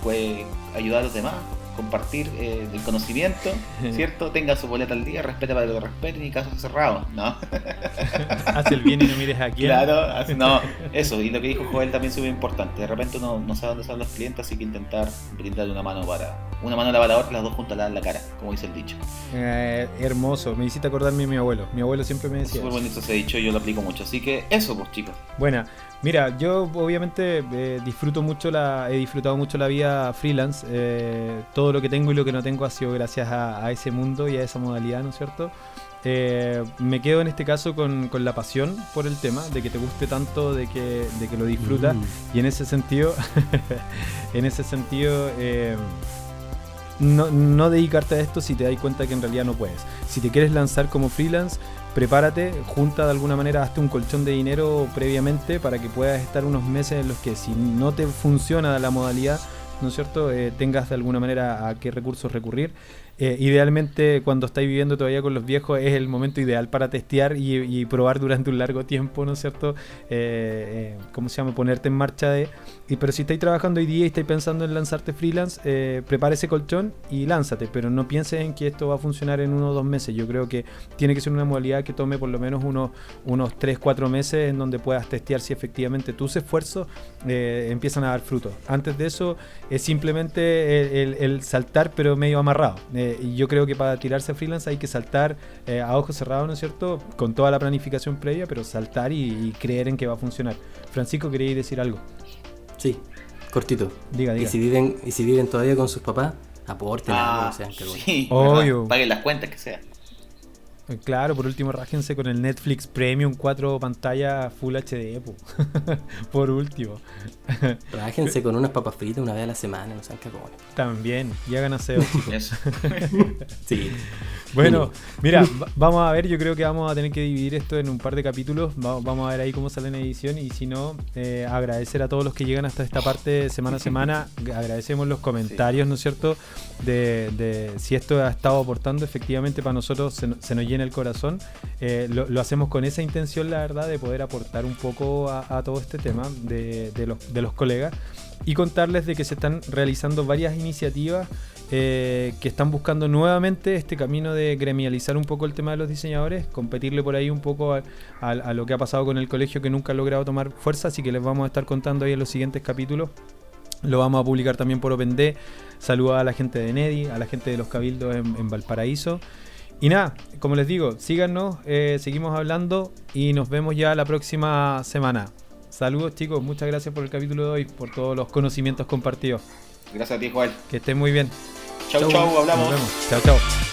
Pues ayudar a los demás, compartir el conocimiento, ¿cierto? Tenga su boleta al día, respete para que lo respeten y casos cerrados, ¿no? Haz el bien y no mires a quién. Claro, no, eso, y lo que dijo Joel también es súper importante. De repente uno no sabe dónde están los clientes, así que intentar brindarle una mano lava la otra, las dos juntas lavan la cara, como dice el dicho. Hermoso, me hiciste acordarme de mi abuelo. Mi abuelo siempre me decía Súper eso. bonito ese dicho, yo lo aplico mucho. Así que eso, pues, chicos. Buena, mira, yo obviamente he disfrutado mucho la vida freelance. Todo lo que tengo y lo que no tengo ha sido gracias a ese mundo y a esa modalidad, ¿no es cierto? Me quedo en este caso con la pasión por el tema, de que te guste tanto, de que lo disfrutas. Y en ese sentido, no dedicarte a esto si te das cuenta que en realidad no puedes. Si te quieres lanzar como freelance, prepárate, junta de alguna manera, hazte un colchón de dinero previamente para que puedas estar unos meses en los que si no te funciona la modalidad, ¿no es cierto?, tengas de alguna manera a qué recursos recurrir. Idealmente, cuando estáis viviendo todavía con los viejos, es el momento ideal para testear y probar durante un largo tiempo, ¿no es cierto? ¿Cómo se llama? Ponerte en marcha pero si estáis trabajando hoy día y estáis pensando en lanzarte freelance, prepara ese colchón y lánzate, pero no pienses en que esto va a funcionar en 1 o 2 meses. Yo creo que tiene que ser una modalidad que tome por lo menos unos 3-4 meses en donde puedas testear si efectivamente tus esfuerzos empiezan a dar frutos. Antes de eso es simplemente el saltar, pero medio amarrado. Y yo creo que para tirarse a freelance hay que saltar a ojos cerrados, ¿no es cierto?, con toda la planificación previa, pero saltar y creer en que va a funcionar. Francisco, ¿queréis decir algo? Sí, cortito. Diga. Y si viven todavía con sus papás, aporten algo, sean cargones. Sí, obvio. Paguen las cuentas que sea. Claro, por último, rájense con el Netflix Premium 4 pantallas Full HD, po. Por último. Rájense con unas papas fritas una vez a la semana, no sean cagones. También, y hagan aseo, chicos. Eso. Sí. Bueno, mira, vamos a ver, yo creo que vamos a tener que dividir esto en un par de capítulos. Vamos a ver ahí cómo sale en edición. Y si no, agradecer a todos los que llegan hasta esta parte semana a semana. Agradecemos los comentarios, ¿no es cierto?, de si esto ha estado aportando. Efectivamente, para nosotros se nos llena el corazón. Lo hacemos con esa intención, la verdad, de poder aportar un poco a todo este tema de los colegas y contarles de que se están realizando varias iniciativas que están buscando nuevamente este camino de gremializar un poco el tema de los diseñadores, competirle por ahí un poco a lo que ha pasado con el colegio, que nunca ha logrado tomar fuerza. Así que les vamos a estar contando ahí en los siguientes capítulos. Lo vamos a publicar también por OpenD. Saludos a la gente de Nedi, a la gente de los cabildos en Valparaíso. Y nada, como les digo, síganos, seguimos hablando y nos vemos ya la próxima semana. Saludos, chicos, muchas gracias por el capítulo de hoy, por todos los conocimientos compartidos. Gracias a ti, Joel. Que estén muy bien. Chau, hablamos. Nos vemos. Chao.